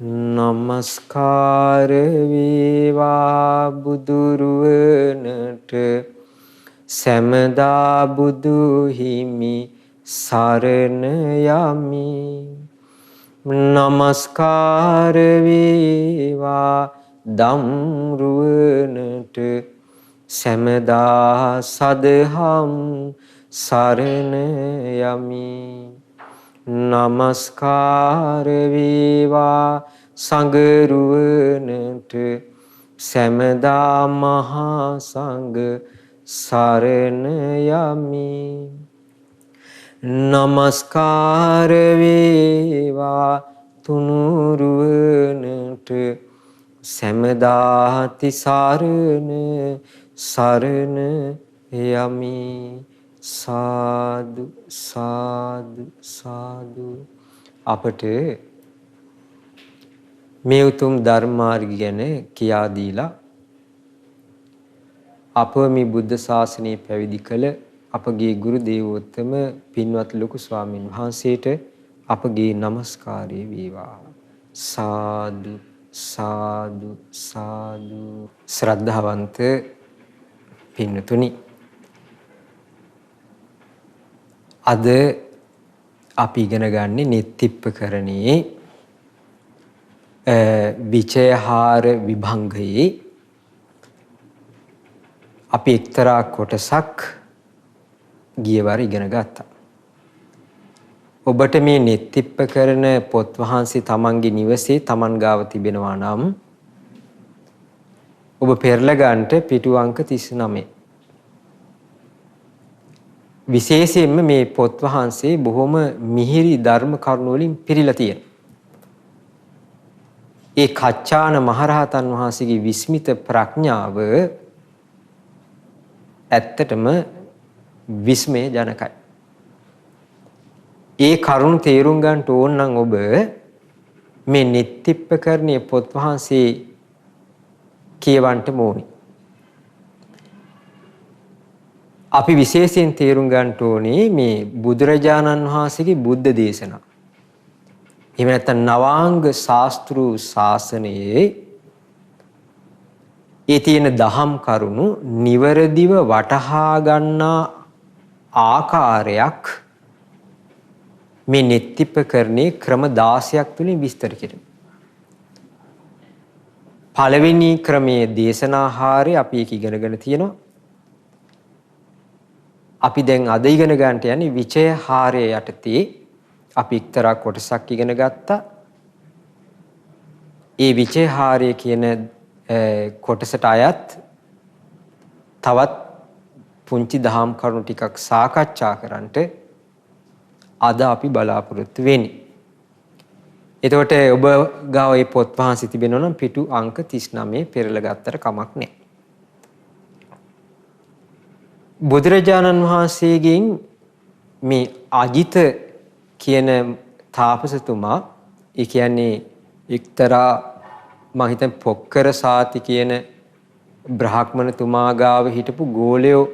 නමස්කාර වේවා බුදුරුවනට සැමදා බුදු හිමි සරණ යමි. නමස්කාර වේවා ධම්රුවනට සැමදා සදහම් සරණ යමි. නමස්කාර වේවා සංඝරුවනට සැමදා මහා සංඝ සරණ යමි. නමස්කාර වේවා තුනුරුවනට සැමදා තිසරණ සරණ යමි. සාදු සාදු සාදු. අපට මේ උතුම් ධර්මාර්ගය ගැන කියා දීලා අප මේ බුද්ධ ශාසනය පැවිදි කළ අපගේ ගුරු දේවෝත්තම පින්වත් ලොකු ස්වාමීන් වහන්සේට අපගේ নমස්කාරය වේවා. සාදු සාදු සාදු. ශ්‍රද්ධාවන්ත පින්තුනි, අද අපි ඉගෙන ගන්නේ නෙත්තිප්පකරණයේ විචයහාර විභංගයේ අපි එක්තරා කොටසක් ගියවර ඉගෙන ගත්තා. ඔබට මේ නෙත්තිප්පකරණ පොත් වහන්සේ තමන්ගේ නිවසේ තමන් ගාව තිබෙනවා නම් ඔබ පෙරලා ගන්නට පිටු අංක 39. විශේෂයෙන්ම මේ පොත් වහන්සේ බොහොම මිහිරි ධර්ම කරුණු වලින් පිරීලා තියෙනවා. ඒ කච්චාන මහරහතන් වහන්සේගේ විස්මිත ප්‍රඥාව ඇත්තටම විස්මය ජනකයි. ඒ කරුණ තේරුම් ගන්න ඕන නම් ඔබ මේ නෙත්තිප්පකරණයේ පොත් වහන්සේ කියවන්න ඕනේ. අපි විශේෂයෙන් තේරුම් ගන්න ඕනේ මේ බුදුරජාණන් වහන්සේගේ බුද්ධ දේශනා. එහෙම නැත්නම් නවාංග ශාස්ත්‍රු ශාසනයේ ඒ තියෙන දහම් කරුණු නිවරදිව වටහා ගන්නා ආකාරයක් මේ නෙත්තිප්පකරණයේ ක්‍රම 16ක් තුලින් විස්තර කෙරෙනවා. පළවෙනි ක්‍රමයේ දේශනාහාරය අපි ඒක ඉගෙනගෙන තියෙනවා. අපි දැන් අද ඉගෙන ගන්නට යන්නේ විචයහාරය යටතේ අපි එක්තරා කොටසක් ඉගෙන ගත්තා. ඒ විචයහාරය කියන කොටසට අයත් තවත් පුංචි දහම් කරුණු ටිකක් සාකච්ඡා කරන්නට අද අපි බලාපොරොත්තු වෙන්නේ. එතකොට ඔබ ගාව මේ පොත් වහන්සේ තිබෙනවා නම් පිටු අංක 39 පෙරලා ගත්තට කමක් නැහැ. බුදුරජාණන් වහන්සේගෙන් මේ අජිත කියන තාපසතුමා, ඒ කියන්නේ එක්තරා මම හිතන්නේ පොක්කර සාති කියන බ්‍රාහ්මණතුමා ගාව හිටපු ගෝලයෝ,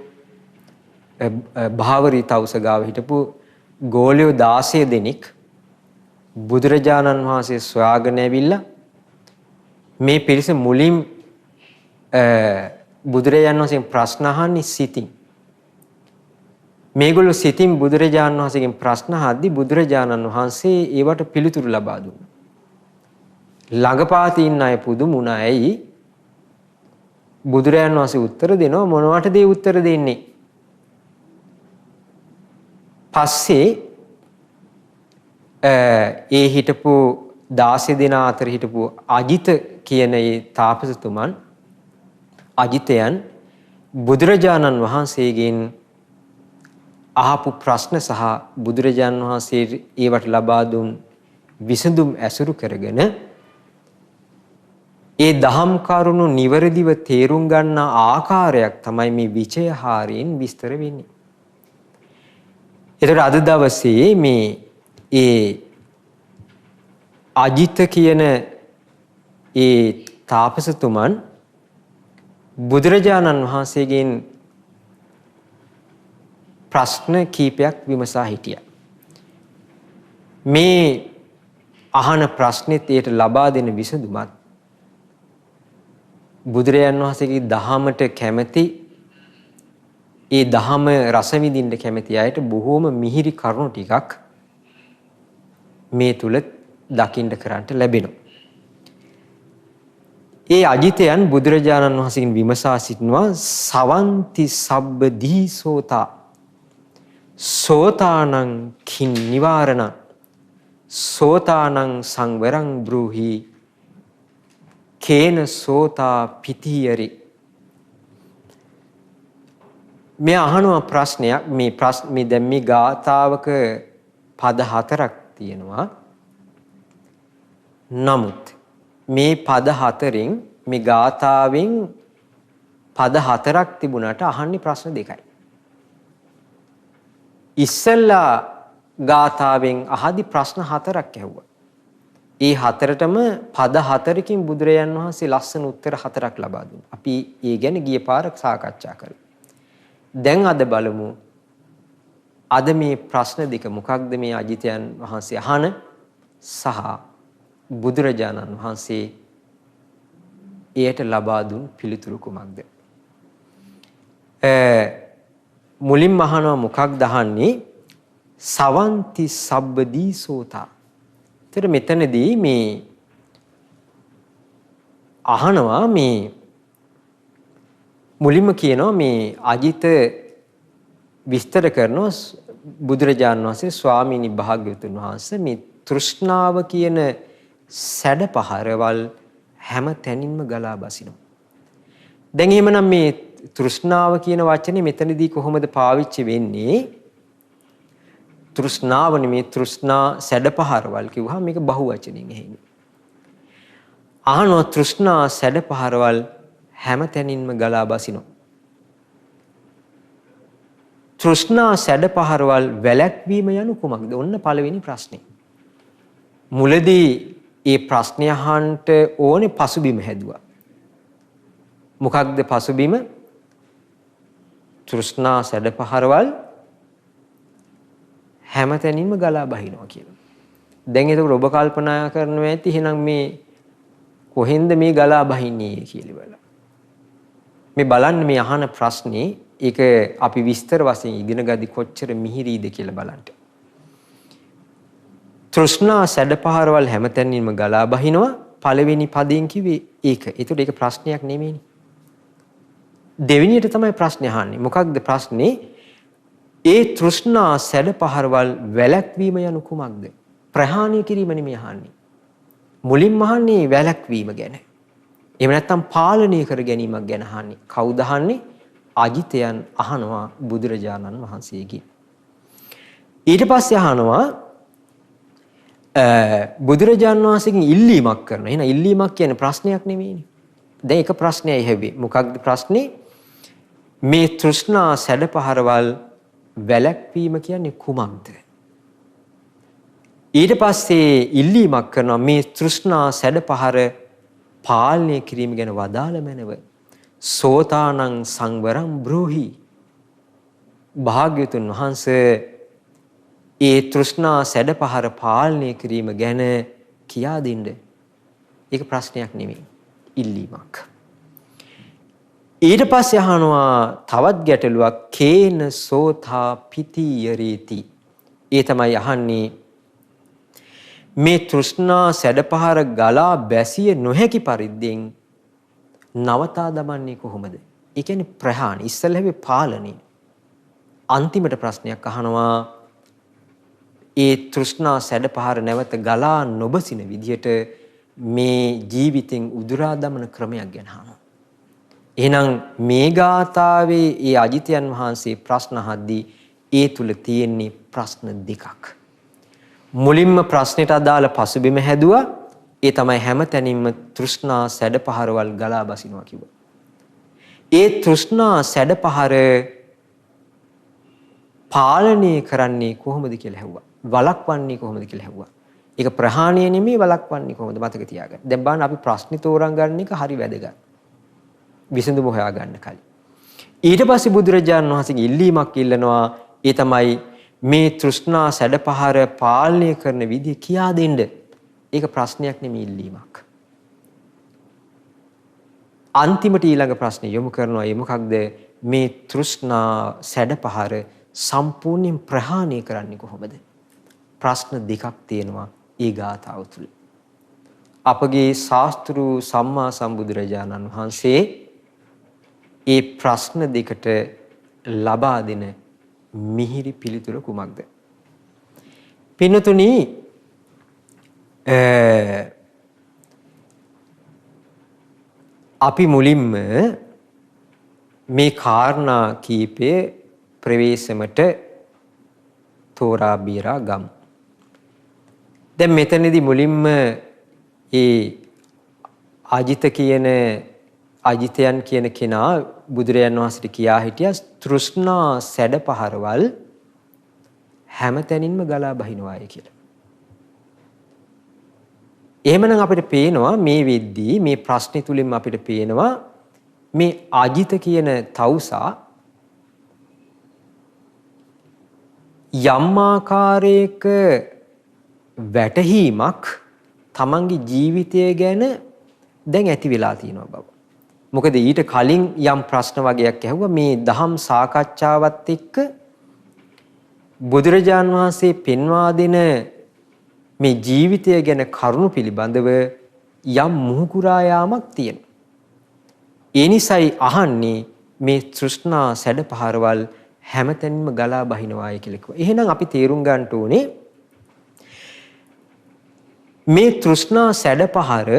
භාවරී තවුස ගාව හිටපු ගෝලයෝ 16 දෙනෙක් බුදුරජාණන් වහන්සේ සොයාගෙන ඇවිල්ලා මේ පිරිස මුලින් බුදුරජාණන් වහන්සේගෙන් ප්‍රශ්න අහන්නේ සිතින්. මේගොල්ලෝ සිතින් බුදුරජාණන් වහන්සේගෙන් ප්‍රශ්න අහද්දී බුදුරජාණන් වහන්සේ ඒවට පිළිතුරු ලබා දුන්නා. ළඟපාතේ ඉන්න අය පුදුම වුණා. ඇයි? බුදුරජාණන් වහන්සේ උත්තර දෙනවා මොනවටද ඒ උත්තර දෙන්නේ? පස්සේ ඒ හිටපු 16 දෙනා අතර හිටපු අජිත කියන ඒ තාපසතුමන්, අජිතයන් බුදුරජාණන් වහන්සේගෙන් අහපු ප්‍රශ්න සහ බුදුරජාණන් වහන්සේ ඒවට ලබා දුන් විසඳුම් ඇසුරු කරගෙන ඒ දහම් කරුණු නිවැරදිව තේරුම් ගන්න ආකාරයක් තමයි මේ විචයහාරයෙන් විස්තර වෙන්නේ. ඒතර අද දවසේ මේ ඒ අජිත කියන ඒ තාපසතුමන් බුදුරජාණන් වහන්සේගෙන් ප්‍රශ්න කීපයක් විමසා හිටියා. මේ අහන ප්‍රශ්නෙත් ඒට ලබා දෙන විසඳුමත් බුදුරජාන් වහන්සේගේ දහමට කැමැති ඒ දහම රස විඳින්න කැමැති අයට බොහෝම මිහිරි කරුණු ටිකක් මේ තුල දකින්න කරන්ට ලැබෙනවා. ඒ අජිතයන් බුදුරජාණන් වහන්සේගෙන් විමසා සිටිනවා සවන්ති සබ්බ දීසෝතා සෝතානං කින් නිවාරණ සෝතානං සංවරං බ්‍රූහි කේන සෝතා පිතියරි. මේ අහනවා ප්‍රශ්නයක් මේ දැන් මේ ගාථාවක පද 4ක් තියෙනවා. නමුත් මේ පද 4න් මේ ගාථාවෙන් පද 4ක් තිබුණාට අහන්නේ ප්‍රශ්න දෙකයි. ඉස්සෙල්ලා ගාථාවෙන් අහදි ප්‍රශ්න 4ක් ඇහුවා. ඒ 4ටම පද 4කින් බුදුරජාන් වහන්සේ ලස්සන උත්තර 4ක් ලබා දුන්නා. අපි ඒ ගැන ගිය පාරක් සාකච්ඡා කළා. දැන් අද බලමු අද මේ ප්‍රශ්න දෙක මොකක්ද මේ අජිතයන් වහන්සේ අහන සහ බුදුරජාණන් වහන්සේ එයට ලබා දුන් පිළිතුරු කුමක්ද? මුලින්ම අහනවා මොකක්ද අහන්නේ? සවන්ති සබ්බදී සෝතා. ඒතර මෙතනදී මේ අහනවා මේ මුලින්ම කියනවා මේ අජිත විස්තර කරනවා බුදුරජාණන් වහන්සේ ස්වාමීනි භාග්‍යවතුන් වහන්සේ මේ තෘෂ්ණාව කියන සැඩ පහරවල් හැම තැනින්ම ගලා බසිනවා. දැන් එහෙමනම් මේ තෘෂ්ණාව කියන වචනේ මෙතනදී කොහොමද පාවිච්චි වෙන්නේ? තෘෂ්ණාව නෙමේ තෘෂ්ණා සැඩ පහරවල් කිව්වහම මේක බහු වචනෙන් එහෙන්නේ. අහනවා තෘෂ්ණා සැඩ පහරවල් හැම තැනින්ම ගලා බසිනවා. තෘෂ්ණා සැඩ පහරවල් වැළැක්වීම යනු කුමක්ද? ඔන්න පළවෙනි ප්‍රශ්නේ. මුලදී ඒ ප්‍රශ්නය අහන්නට ඕනේ පසුබිම හැදුවා. මොකක්ද පසුබිම? තෘෂ්ණා සැඩ පහරවල් හැමතැනින්ම ගලා බහිනවා කියලා. දැන් ඒක ඔබ කල්පනා කරනවා ඇති එහෙනම් මේ කොහෙන්ද මේ ගලා බහින්නේ කියලා බලන්න. මේ බලන්න මේ අහන ප්‍රශ්නේ ඒක අපි විස්තර වශයෙන් ඉගෙන ගද්දි කොච්චර මිහිරීද කියලා බලන්න. තෘෂ්ණා සැඩපහරවල් හැමතැනින්ම ගලා බහිනවා පළවෙනි පදයෙන් කිව්වේ ඒක. ඒතකොට ඒක ප්‍රශ්නයක් නෙමෙයිනේ. දෙවෙනියට තමයි ප්‍රශ්නේ අහන්නේ. මොකක්ද ප්‍රශ්නේ? ඒ තෘෂ්ණා සැඩපහරවල් වැළැක්වීම යනු කුමක්ද? ප්‍රහාණය කිරීම නෙමෙයි අහන්නේ. මුලින්ම අහන්නේ වැළැක්වීම ගැන. එහෙම නැත්නම් පාලනය කර ගැනීමක් ගැන අහන්නේ. කවුද අහන්නේ? අජිතයන් අහනවා බුදුරජාණන් වහන්සේගෙන්. ඊට පස්සේ අහනවා බුදුරජාණන් වහන්සේගෙන් ඉල්ලීමක් කරනවා. එහෙනම් ඉල්ලීමක් කියන්නේ ප්‍රශ්නයක් නෙමෙයිනේ. දැන් එක ප්‍රශ්නයයි හැබැයි. මොකක්ද ප්‍රශ්නේ? මේ තෘෂ්ණා සැඩපහරවල් වැළැක්වීම කියන්නේ කුමක්ද? ඊට පස්සේ ඉල්ලීමක් කරනවා මේ තෘෂ්ණා සැඩපහර පාලනය කිරීම ගැන වදාළ මැනව. සෝතානං සංවරං බ්‍රූහි. භාග්‍යවතුන් වහන්සේ ඒ තෘෂ්ණා සැඩපහර පාලනය කිරීම ගැන කියා දෙන්න. ඒක ප්‍රශ්නයක් නෙමෙයි. ඉල්ලීමක්. ඊට පස්සේ අහනවා තවත් ගැටලුවක් කේන සෝතා පිතියරේති. ඒ තමයි අහන්නේ මේ තෘෂ්ණා සැඩපහර ගලා බැසිය නොහැකි පරිද්දෙන් නවතා දමන්නේ කොහොමද? ඒ කියන්නේ ප්‍රහාණ ඉස්සෙල්ලා හැබැයි පාලනය. අන්තිමට ප්‍රශ්නයක් අහනවා ඒ තෘෂ්ණා සැඩපහර නැවත ගලා නොබසින විදියට මේ ජීවිතෙන් උදුරා දමන ක්‍රමයක් ගැන අහනවා. එහෙනම් මේ ගාථාවේ ඒ අජිතයන් වහන්සේ ප්‍රශ්න අහද්දී ඒ තුල තියෙන්නේ ප්‍රශ්න දෙකක්. මුලින්ම ප්‍රශ්නෙට අදාළ පසුබිම හැදුවා. ඒ තමයි හැම තැනින්ම තෘෂ්ණා සැඩපහරවල් ගලා බසිනවා කිව්වා. ඒ තෘෂ්ණා සැඩපහර පාලනය කරන්නේ කොහොමද කියලා ඇහුවා. වළක්වන්නේ කොහොමද කියලා ඇහුවා. ඒක ප්‍රහාණය නෙමෙයි වළක්වන්නේ කොහොමද මතක තියාගන්න. දැන් බලන්න අපි ප්‍රශ්නේ තෝරන් ගන්න එක හරි වැදගත්. විසඳුම හොයා ගන්න කලින්. ඊට පස්සේ බුදුරජාණන් වහන්සේගේ ඉල්ලීමක් ඉල්ලනවා. ඒ තමයි මේ තෘෂ්ණා සැඩපහර පාලනය කරන විදිය කියා දෙන්න. ඒක ප්‍රශ්නයක් නෙමෙයි ඉල්ලීමක්. අන්තිමට ඊළඟ ප්‍රශ්නේ යොමු කරනවා ඒ මොකක්ද මේ තෘෂ්ණා සැඩපහර සම්පූර්ණයෙන් ප්‍රහාණය කරන්නේ කොහොමද? ප්‍රශ්න දෙකක් තියෙනවා ඒ ගාථාව තුළ. අපගේ ශාස්ත්‍රු සම්මා සම්බුදුරජාණන් වහන්සේ ඒ ප්‍රශ්න දෙකට ලබා දෙන මිහිරි පිළිතුර කුමක්ද? පින්තුනි අපි මුලින්ම මේ කාරණා කීපය ප්‍රවේශමට තෝරා බීරා ගමු. දැන් මෙතනදී මුලින්ම ඒ අජිතයන් කියන කෙනා බුදුරජාන් වහන්සේට කියා හිටියා තෘෂ්ණා සැඩපහරවල් හැමතැනින්ම ගලා බහිනවාය කියලා. එහෙමනම් අපිට පේනවා මේ වෙද්දී මේ ප්‍රශ්නේ තුලින්ම අපිට පේනවා මේ අජිත කියන තවුසා යම් ආකාරයක වැටහීමක් තමන්ගේ ජීවිතය ගැන දැන් ඇති වෙලා තියෙනවා බව. මොකද ඊට කලින් යම් ප්‍රශ්න වගේක් ඇහුවා මේ දහම් සාකච්ඡාවත් එක්ක බුදුරජාන් වහන්සේ පෙන්වා දෙන මේ ජීවිතය ගැන කරුණු පිළිබඳව යම් මුහුකුරා යාමක් තියෙනවා. ඒ නිසායි අහන්නේ මේ තෘෂ්ණා සැඩපහරවල් හැමතැනින්ම ගලා බහිනවායි කියලා කිව්වා. එහෙනම් අපි තේරුම් ගන්න ඕනේ මේ තෘෂ්ණා සැඩපහර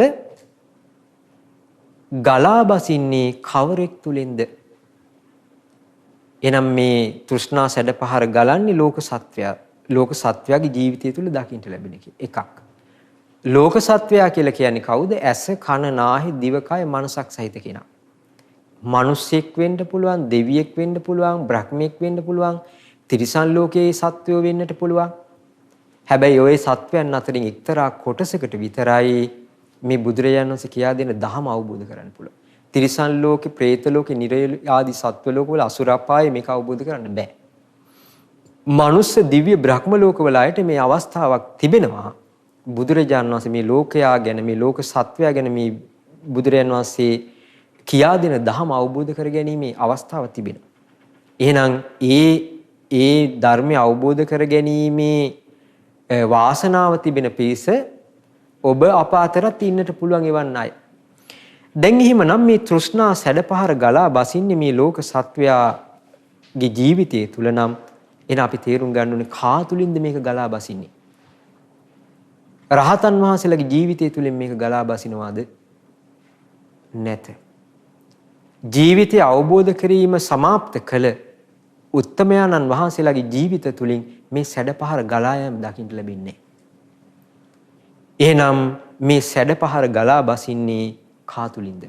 ගලා බසින්නේ කවරෙක් තුලින්ද? එනම් මේ තෘෂ්ණා සැඩපහර ගලන්නේ ලෝක සත්වයාගේ ජීවිතය තුළ දකින්න ලැබෙන එකක්. ලෝක සත්වයා කියලා කියන්නේ කවුද? ඇස, කන, නාහය, දිවකය, මනසක් සහිත කෙනා. මිනිස්සෙක් වෙන්න පුළුවන්, දෙවියෙක් වෙන්න පුළුවන්, බ්‍රහ්මෙක් වෙන්න පුළුවන්, තිරිසන් ලෝකයේ සත්වයෝ වෙන්නට පුළුවන්. හැබැයි ওই සත්වයන් අතරින් එක්තරා කොටසකට විතරයි මේ බුදුරජාණන් වහන්සේ කියා දෙන ධහම අවබෝධ කරගන්න පුළුවන්. තිරිසන් ලෝකේ, പ്രേත ලෝකේ, නිරය ආදී සත්ව ලෝකවල අසුරපායේ මේක අවබෝධ කරන්න බෑ. මනුස්ස, දිව්‍ය, බ්‍රහ්ම ලෝකවල අයට මේ අවස්ථාවක් තිබෙනවා. බුදුරජාණන් වහන්සේ මේ ලෝකයා ගැන, මේ ලෝක සත්වයා ගැන මේ බුදුරජාණන් වහන්සේ කියා දෙන ධහම අවබෝධ කර ගැනීමේ අවස්ථාවක් තිබෙනවා. එහෙනම් ඒ ධර්මය අවබෝධ කර ගැනීමේ වාසනාව තිබෙන පිරිස ඔබ අප අතරත් ඉන්නට පුළුවන් එවන් අය. දැන් එහෙමනම් මේ තෘෂ්ණා සැඩපහර ගලා බසින්නේ මේ ලෝක සත්වයාගේ ජීවිතය තුල නම් එන අපි තේරුම් ගන්න ඕනේ කා තුලින්ද මේක ගලා බසින්නේ? රහතන් වහන්සේලාගේ ජීවිතය තුලින් මේක ගලා බසිනවාද? නැත. ජීවිතය අවබෝධ කිරීම සමාප්ත කළ උත්තමයන්න් වහන්සේලාගේ ජීවිත තුලින් මේ සැඩපහර ගලා යෑම දකින්න ලැබෙන්නේ. එහෙනම් මේ සැඩපහර ගලා බසින්නේ කා තුලින්ද?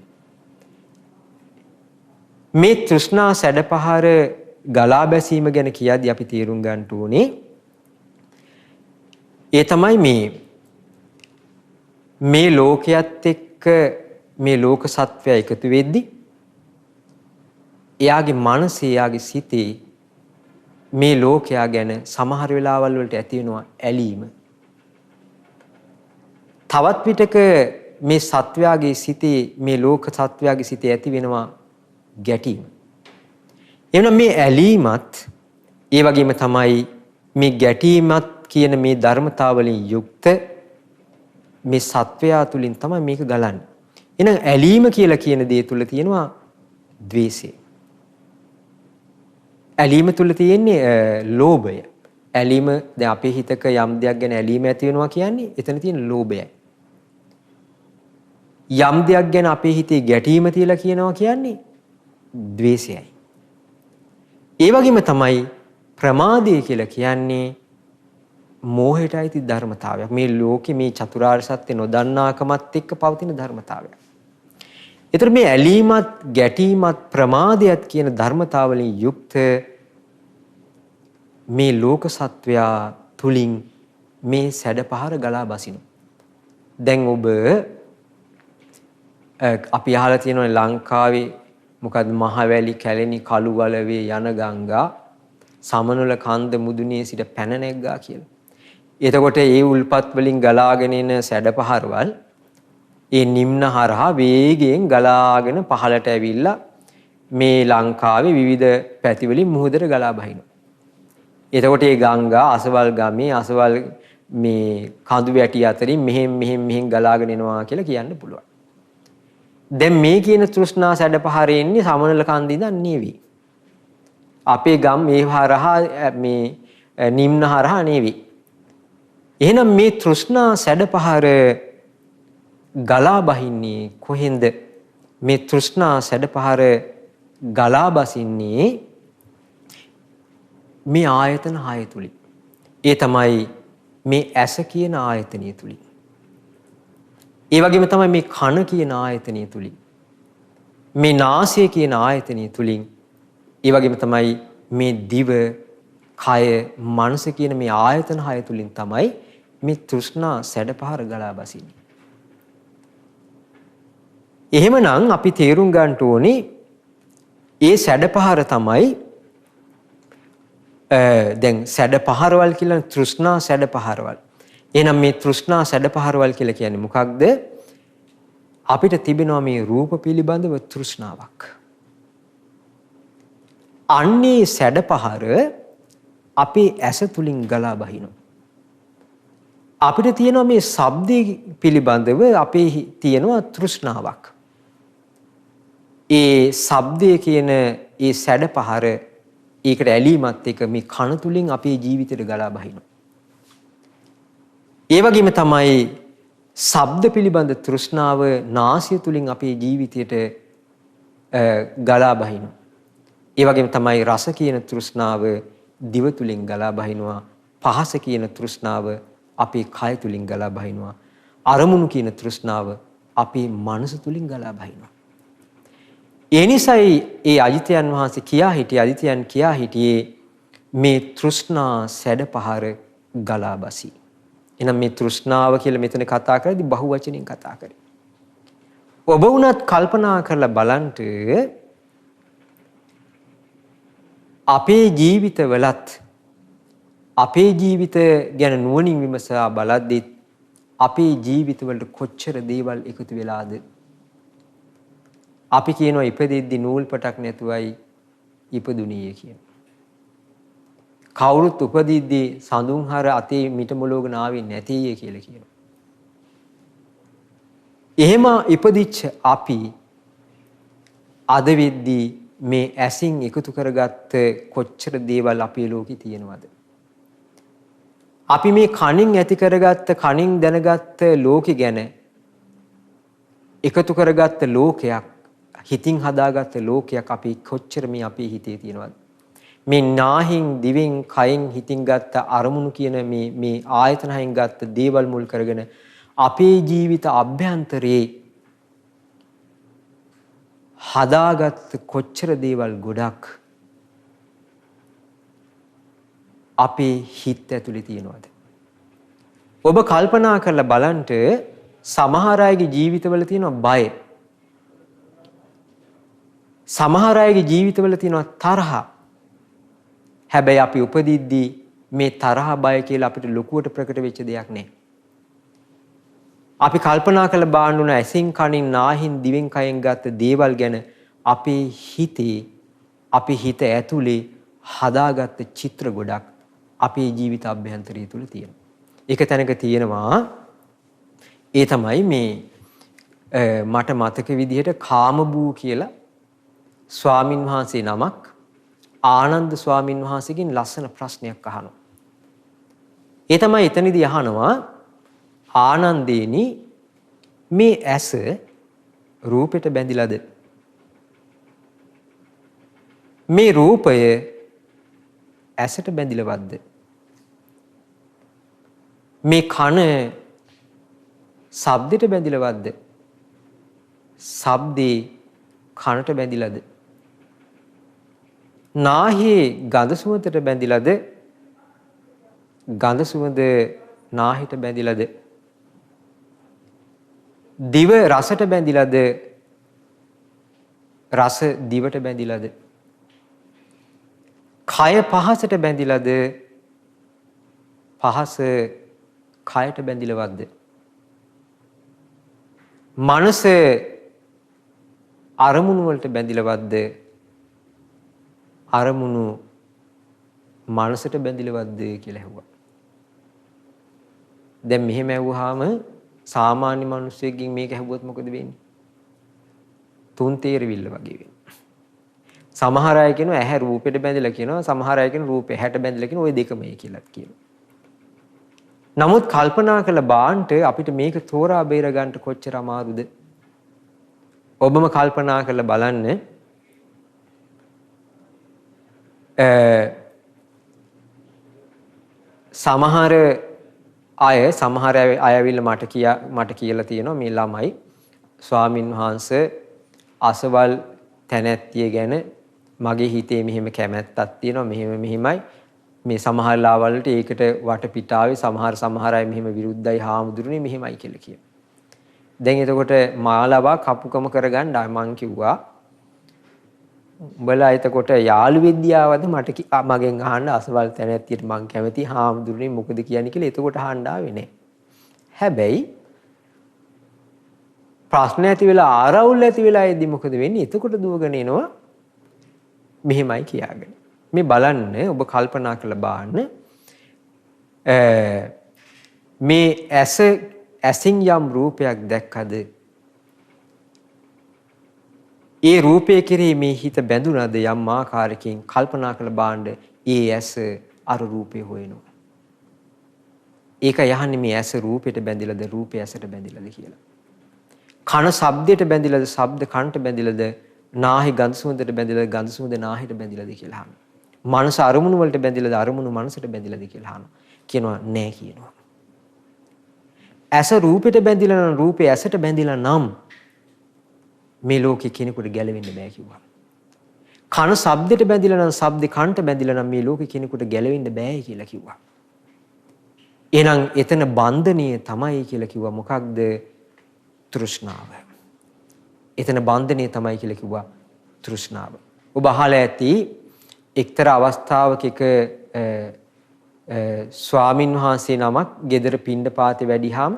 මේ තෘෂ්ණා සැඩපහර ගලා බැසීම ගැන කියද්දී අපි තේරුම් ගන්න ඕනේ ඒ තමයි මේ ලෝකයේත් එක්ක මේ ලෝක සත්වය එකතු වෙද්දී එයාගේ මනසේ, එයාගේ සිතේ මේ ලෝකයා ගැන සමහර වෙලාවල් වලට ඇති වෙනවා ඇලීම. තවත් විටක මේ සත්වයාගේ සිතේ, මේ ලෝක සත්වයාගේ සිතේ ඇති වෙනවා ගැටීම. එවනම් මේ ඇලීමත් ඒ වගේම තමයි මේ ගැටීමත් කියන මේ ධර්මතාවලින් යුක්ත මේ සත්වයා තුලින් තමයි මේක ගලන්නේ. එහෙනම් ඇලීම කියලා කියන දේ තුල තියෙනවා ද්වේෂය. ඇලීම තුල තියෙන්නේ ලෝභය. ඇලීම දැන් අපේ හිතක යම් දෙයක් ගැන ඇලීම ඇති වෙනවා කියන්නේ එතන තියෙන ලෝභයයි. යම් දෙයක් ගැන අපේ හිතේ ගැටීම තියලා කියනවා කියන්නේ ද්වේෂයයි. ඒ වගේම තමයි ප්‍රමාදය කියලා කියන්නේ මෝහයට අයිති ධර්මතාවයක්. මේ ලෝකේ මේ චතුරාර්ය සත්‍ය නොදන්නාකමත් එක්ක පවතින ධර්මතාවයක්. ඒතර මේ ඇලීමත්, ගැටීමත්, ප්‍රමාදයත් කියන ධර්මතාවලින් යුක්ත මේ ලෝක සත්වයා තුලින් මේ සැඩපහර ගලා බසිනවා. දැන් ඔබ අපි අහලා තියෙනවා ලංකාවේ මොකද්ද මහවැලි, කැලණි, කළුවලවේ යන ගංගා සමනොල කන්ද මුදුනේ සිට පැන නැග්ගා කියලා. එතකොට ඒ උල්පත් වලින් ගලාගෙන එන සැඩපහරවල් ඒ නිම්න හරහා වේගයෙන් ගලාගෙන පහළට ඇවිල්ලා මේ ලංකාවේ විවිධ පැති වලින් මුහුදට ගලා බහිනවා. එතකොට මේ ගංගා අසවල් ගමේ අසවල් මේ කඳු වැටි අතරින් මෙහෙන් ගලාගෙන එනවා කියලා කියන්න පුළුවන්. දැන් මේ කියන තෘෂ්ණා සැඩපහරේ ඉන්නේ සමනල කන්ද ඉඳන් නෙවෙයි. අපේ ගම් මේ හරහා මේ නිම්න හරහා නෙවෙයි. එහෙනම් මේ තෘෂ්ණා සැඩපහර ගලා බහින්නේ කොහෙන්ද? මේ තෘෂ්ණා සැඩපහර ගලා බසින්නේ මේ ආයතන 6 තුලින්. ඒ තමයි මේ ඇස කියන ආයතනය තුලින්. ඒ වගේම තමයි මේ කන කියන ආයතනය තුලින්. මේ නාසය කියන ආයතනය තුලින්. ඒ වගේම තමයි මේ දිව, කය, මනස කියන මේ ආයතන 6 තුලින් තමයි මේ තෘෂ්ණා සැඩපහර ගලා බසින්නේ. එහෙමනම් අපි තේරුම් ගන්න ඕනේ ඒ සැඩපහර තමයි දැන් සැඩපහරවල් කියලා තෘෂ්ණා සැඩපහරවල්. එහෙනම් මේ තෘෂ්ණා සැඩපහරවල් කියලා කියන්නේ මොකක්ද? අපිට තිබෙනවා මේ රූප පිළිබඳව තෘෂ්ණාවක්. අන්නේ සැඩපහර අපේ ඇස තුලින් ගලා බහිනවා. අපිට තියෙනවා මේ ශබ්දේ පිළිබඳව අපේ තියෙනවා තෘෂ්ණාවක්. ඒ ශබ්දය කියන ඒ සැඩපහර ඒකට ඇලීමත් එක්ක මේ කන තුලින් අපේ ජීවිතේට ගලා බහිනවා. ඒ වගේම තමයි ශබ්ද පිළිබඳ තෘෂ්ණාව නාසය තුලින් අපේ ජීවිතයට ගලා බහිනවා. ඒ වගේම තමයි රස කියන තෘෂ්ණාව දිව තුලින් ගලා බහිනවා. පහස කියන තෘෂ්ණාව අපේ කය තුලින් ගලා බහිනවා. අරමුණු කියන තෘෂ්ණාව අපේ මනස තුලින් ගලා බහිනවා. ඒ නිසායි ඒ අජිතයන් වහන්සේ කියා හිටියේ මේ තෘෂ්ණා සැඩපහර ගලා බසී. එහෙනම් මේ තෘෂ්ණාව කියලා මෙතන කතා කරද්දී බහුවචනෙන් කතා කරේ. ඔබ වුණත් කල්පනා කරලා බලන්න අපේ ජීවිතවලත් අපේ ජීවිත ගැන නුවණින් විමසා බලද්දී අපේ ජීවිතවලට කොච්චර දේවල් එකතු වෙලාද? අපි කියනවා ඉපදෙද්දි නූල් පටක් නැතුවයි ඉපදුණේ කියන. කවුරුත් උපදිද්දී සඳුන්හර අතේ මිට මොලෝගෙන ආවේ නැtei කියලා කියනවා. එහෙම ඉපදිච්ච අපි අද වෙද්දී මේ ඇසින් එකතු කරගත්ත කොච්චර දේවල් අපේ ලෝකේ තියෙනවද? අපි මේ කනින් ඇති කරගත්ත කනින් දැනගත්ත ලෝකෙ ගැන එකතු කරගත්ත ලෝකයක් හිතින් හදාගත්ත ලෝකයක් අපි කොච්චර මේ අපේ හිතේ තියෙනවද? මේ නාහින් දිවෙන් කයෙන් හිතින් ගත්ත අරමුණු කියන මේ ආයතන හයෙන් ගත්ත දේවල් මුල් කරගෙන අපේ ජීවිත අභ්‍යන්තරයේ හදාගත්ත කොච්චර දේවල් ගොඩක් අපේ හිත ඇතුලේ තියෙනවද? ඔබ කල්පනා කරලා බලන්න සමහර අයගේ ජීවිතවල තියෙන බය. සමහර අයගේ ජීවිතවල තියෙන තරහ. හැබැයි අපි උපදිද්දී මේ තරහ බය කියලා අපිට ලොකුවට ප්‍රකට වෙච්ච දෙයක් නෑ. අපි කල්පනා කරලා බලන්න ඕන ඇසින් කනින් නාහින් දිවෙන් කයෙන් ගත්ත දේවල් ගැන අපේ හිතේ අපේ හිත ඇතුලේ හදාගත්ත චිත්‍ර ගොඩක් අපේ ජීවිත අභ්‍යන්තරය තුල තියෙනවා. ඒක තැනක තියෙනවා ඒ තමයි මේ මට මතක විදිහට කාමබූ කියලා ස්වාමින් වහන්සේ නමක් ආනන්ද ස්වාමින් වහන්සේගෙන් ලස්සන ප්‍රශ්නයක් අහනවා. ඒ තමයි එතනදී අහනවා ආනන්දේනි මේ ඇස රූපෙට බැඳිලාද? මේ රූපය ඇසට බැඳිලවද්ද? මේ කන ශබ්දෙට බැඳිලවද්ද? ශබ්දේ කනට බැඳිලාද? නාහේ ගඳ සුවඳට බැඳිලාද? ගඳ සුවඳ නාහිට බැඳිලාද? දිව රසට බැඳිලාද? රස දිවට බැඳිලාද? කය පහසට බැඳිලාද? පහස කයට බැඳිලවද්ද? මනස අරමුණු වලට බැඳිලවද්ද? අරමුණු මනසට බැඳිලවද්ද කියලා ඇහුවා. දැන් මෙහෙම ඇහුවාම සාමාන්‍ය මිනිස්සෙක්ගෙන් මේක ඇහුවොත් මොකද වෙන්නේ? තුන් තේරවිල්ල වගේ වෙනවා. සමහර අය කියනවා ඇහැ රූපෙට බැඳිලා කියනවා, සමහර අය කියනවා රූපේ ඇහැට බැඳිලා කියනවා, ওই දෙකම ඒ කියලා කියනවා. නමුත් කල්පනා කළ බාන්ට අපිට මේක තෝරා බේර ගන්න කොච්චර අමාරුද? ඔබම කල්පනා කරලා බලන්න. සමහර අය ඇවිල්ලා මට කියලා තියෙනවා මේ ළමයි ස්වාමින් වහන්සේ අසවල් තැනැත්තිය ගැන මගේ හිතේ මෙහෙම කැමැත්තක් තියෙනවා, මෙහෙමයි මේ සමහර ලාවලට ඒකට වටපිටාවේ සමහර අය මෙහෙම විරුද්ධයි හාමුදුරනේ මෙහෙමයි කියලා කියනවා. දැන් එතකොට මාලවා කපුකම කරගන්න මං කිව්වා උඹලා එතකොට යාළු විද්‍යාවද මගෙන් අහන්න අසවල් තැනැත්තියට මං කැමති හාමුදුරනේ මොකද කියන්නේ කියලා එතකොට අහන්න ආවේ නෑ. හැබැයි ප්‍රශ්න ඇති වෙලා ආරවුල් ඇති වෙලා එද්දි මොකද වෙන්නේ? එතකොට දුවගෙන එනවා මෙහෙමයි කියාගෙන. මේ බලන්න ඔබ කල්පනා කරලා බලන්න මේ ඇසින් යම් රූපයක් දැක්කද ඒ රූපයේ කෙරෙහි මේ හිත බැඳුනද යම් ආකාරයකින් කල්පනා කරලා බලන්න ඒ ඇස අර රූපේ හොයනවා. ඒක යහන්නේ මේ ඇස රූපෙට බැඳිලාද රූපය ඇසට බැඳිලාද කියලා. කන ශබ්දයට බැඳිලාද ශබ්ද කනට බැඳිලාද නාහි ගඳ සුවඳට බැඳිලාද ගඳ සුවඳ නාහිට බැඳිලාද කියලා අහනවා. මනස අරමුණු වලට බැඳිලාද අරමුණු මනසට බැඳිලාද කියලා අහනවා. කියනවා නෑ කියනවා. ඇස රූපෙට බැඳිලා නම් රූපේ ඇසට බැඳිලා නම් මේ ලෝකේ කෙනෙකුට ගැලවෙන්න බෑ කිව්වා. කන ශබ්දයට බැඳිලා නම් ශබ්ද කනට බැඳිලා නම් මේ ලෝකේ කෙනෙකුට ගැලවෙන්න බෑ කියලා කිව්වා. එහෙනම් එතන බන්ධනීය තමයි කියලා කිව්වා. මොකක්ද? තෘෂ්ණාව. එතන බන්ධනීය තමයි කියලා කිව්වා තෘෂ්ණාව. ඔබ අහලා ඇති එක්තරා අවස්ථාවක එක ස්වාමින් වහන්සේ නමක් ගෙදර පිණ්ඩපාතේ වැඩිහාම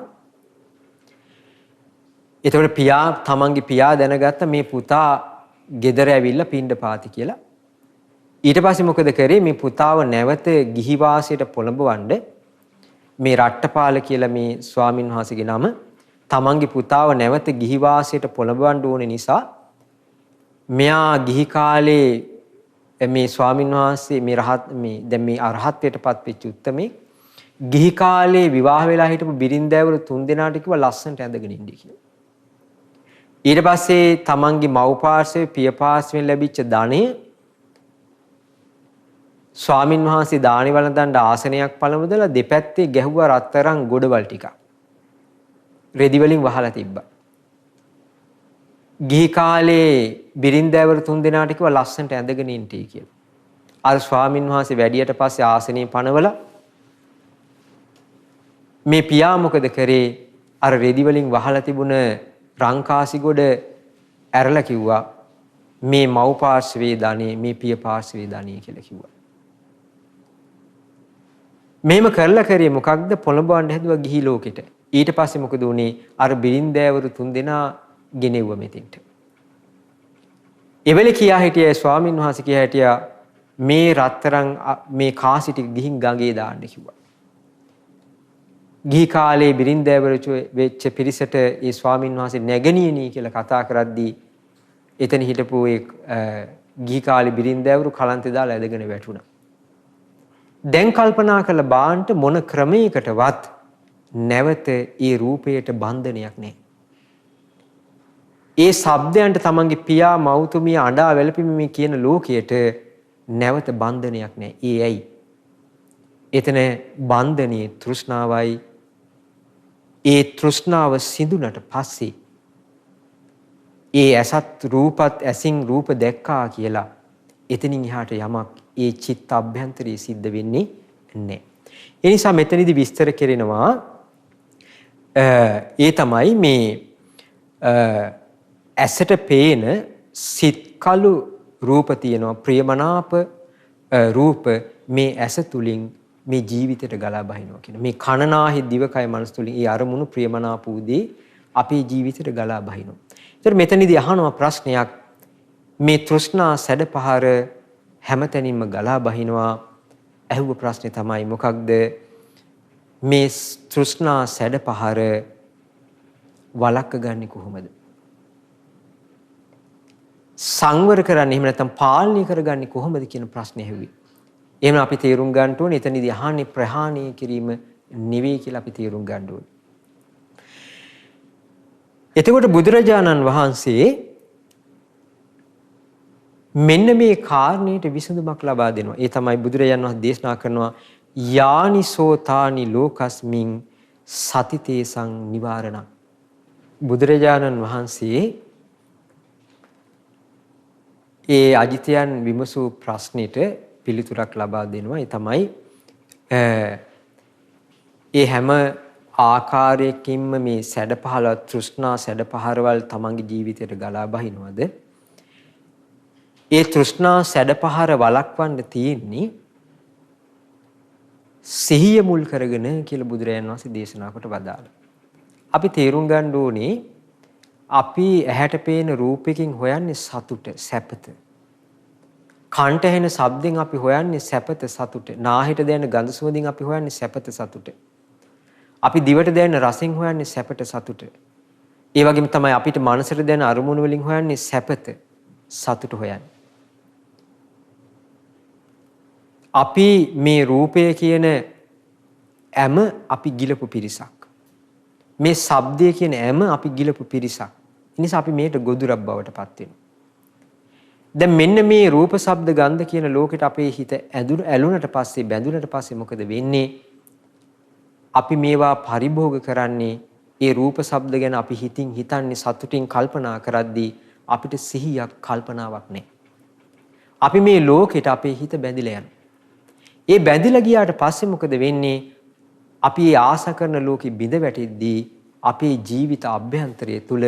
එතකොට තමන්ගේ පියා දැනගත්ත මේ පුතා ගෙදර ඇවිල්ලා පිණ්ඩපාති කියලා. ඊට පස්සේ මොකද කරේ? මේ පුතාව නැවත ගිහි වාසයට පොළඹවන්න මේ රට්ටපාල කියලා මේ ස්වාමින් වහන්සේගේ නම තමන්ගේ පුතාව නැවත ගිහි වාසයට පොළඹවන්න ඕනේ නිසා මෙයා ගිහි කාලේ මේ ස්වාමින් වහන්සේ දැන් මේ අරහත්ත්වයටපත් වෙච්ච උත්තමේ ගිහි කාලේ විවාහ වෙලා හිටපු බිරින්දෑවරු 3 දෙනාට කිව්වා ලස්සනට ඇඳගෙන ඉන්න කියලා. ඊට පස්සේ තමන්ගේ මව් පාර්ශවයේ පිය පාර්ශවයෙන් ලැබිච්ච ධනෙ ස්වාමින් වහන්සේ දානි වළඳන්න ආසනයක් පළමුදලා දෙපැත්තේ ගැහුවා රත්තරන් ගොඩවල් ටික. රෙදි වලින් වහලා තිබ්බා. ගිහි කාලේ බිරින්දෑවරු 3 දෙනාට කිව්වා ලස්සනට ඇඳගෙන ඉන්නටි කියලා. අර ස්වාමින් වහන්සේ වැඩියට පස්සේ ආසනේ පනවලා මේ පියා මොකද කරේ? අර රෙදි වලින් වහලා තිබුණ රංකාසි ගොඩ ඇරලා කිව්වා මේ මව් පාර්ශවයේ ධනෙ මේ පිය පාර්ශවයේ ධනෙ කියලා කිව්වා. මෙහෙම කරලා කරේ මොකක්ද? පොළඹවන්න හැදුවා ගිහි ලෝකෙට. ඊට පස්සේ මොකද උනේ? අර බිරින්දෑවරු 3 දෙනා ගෙනෙව්වා මෙතෙන්ට. එවෙලේ කියා හිටියේ ස්වාමින් වහන්සේ කියා හිටියා මේ රත්තරන් මේ කාසි ටික ගිහින් ගඟේ දාන්න කිව්වා. ගිහි කාලේ බිරින්දෑවරු වෙච්ච පිරිසට ඒ ස්වාමින් වහන්සේ නැගණියනී කියලා කතා කරද්දී එතන හිටපු ඒ ගිහි කාලේ බිරින්දෑවරු කලන්තේ දාලා ඇදගෙන වැටුණා. දැන් කල්පනා කරලා බාන්ට මොන ක්‍රමයකටවත් නැවත ඒ රූපයට බන්ධනයක් නැහැ. ඒ ශබ්දයන්ට තමන්ගේ පියා මව්තුමිය අඬා වැළපීමේ කියන ලෝකයට නැවත බන්ධනයක් නැහැ. ඒ ඇයි? එතන බන්ධනී තෘෂ්ණාවයි. ඒ තෘෂ්ණාව සිඳුනට පස්සේ ඒ ඇසත් රූපත් ඇසින් රූප දැක්කා කියලා එතනින් එහාට යමක් ඒ චිත්ත අභ්‍යන්තරයේ සිද්ධ වෙන්නේ නැහැ. ඒ නිසා මෙතනදී විස්තර කරනවා ඒ තමයි මේ ඇසට පේන සිත්කලු රූප තියෙනවා ප්‍රියමනාප රූප මේ ඇස තුලින් මේ ජීවිතයට ගලා බහිනවා කියන මේ කනනාහි දිවකය මනස තුලින් ඒ අරමුණු ප්‍රියමනාපූදී අපේ ජීවිතයට ගලා බහිනවා. ඒතර මෙතනදී අහනවා ප්‍රශ්නයක් මේ තෘෂ්ණා සැඩපහර හැමතැනින්ම ගලා බහිනවා. ඇහුව ප්‍රශ්නේ තමයි මොකක්ද මේ තෘෂ්ණා සැඩපහර වළක්ව ගන්නේ කොහොමද? සංවර කරන්නේ එහෙම නැත්නම් පාලනය කරගන්නේ කොහොමද කියන ප්‍රශ්නේ ඇහුවේ. එහෙනම් අපි තේරුම් ගන්න ඕනේ එතනදී අහන්නේ ප්‍රහාණය කිරීම නෙවෙයි කියලා අපි තේරුම් ගන්න ඕනේ. එතකොට බුදුරජාණන් වහන්සේ මෙන්න මේ කාරණයට විසඳුමක් ලබා දෙනවා. ඒ තමයි බුදුරජාණන් වහන්සේ දේශනා කරනවා යානිසෝතානි ලෝකස්මින් සතිතේසං නිවාරණ. බුදුරජාණන් වහන්සේ ඒ අජිතයන් විමසූ ප්‍රශ්නෙට පිළිතුරක් ලබා දෙනවා. ඒ තමයි ඒ හැම ආකාරයකින්ම මේ සැඩපහළ තෘෂ්ණා සැඩපහරවල් තමන්ගේ ජීවිතයට ගලා බහිනවද? ඒ තෘෂ්ණා සැඩපහර වළක්වන්න තියෙන්නේ සිහිය මුල් කරගෙන කියලා බුදුරජාණන් වහන්සේ දේශනා කොට වදාළා. අපි තේරුම් ගන්න ඕනේ අපි ඇහැට පේන රූපයකින් හොයන්නේ සතුට සැපත. කන්ට ඇහෙන ශබ්දෙන් අපි හොයන්නේ සැපත සතුට. නාහිට දැනෙන ගඳ සුවඳින් අපි හොයන්නේ සැපත සතුට. අපි දිවට දැනෙන රසෙන් හොයන්නේ සැපට සතුට. ඒ වගේම තමයි අපිට මනසට දැනෙන අරමුණු වලින් හොයන්නේ සැපත සතුට හොයන්නේ. අපි මේ රූපය කියන ඇම අපි ගිලපු පිරිසක්. මේ ශබ්දය කියන ඇම අපි ගිලපු පිරිසක්. ඒ නිසා අපි මේට ගොදුරක් බවට පත් වෙනවා. දැන් මෙන්න මේ රූප ශබ්ද ගන්ධ කියන ලෝකෙට අපේ හිත ඇලුනට පස්සේ බැඳුනට පස්සේ මොකද වෙන්නේ? අපි මේවා පරිභෝග කරන්නේ ඒ රූප ශබ්ද ගැන අපි හිතින් හිතන්නේ සතුටින් කල්පනා කරද්දී අපිට සිහියක් කල්පනාවක් නැහැ. අපි මේ ලෝකෙට අපේ හිත බැඳිලා යනවා. ඒ බැඳිලා ගියාට පස්සේ මොකද වෙන්නේ? අපි ඒ ආස කරන ලෝකෙ බිඳ වැටෙද්දී අපේ ජීවිත අභ්‍යන්තරය තුල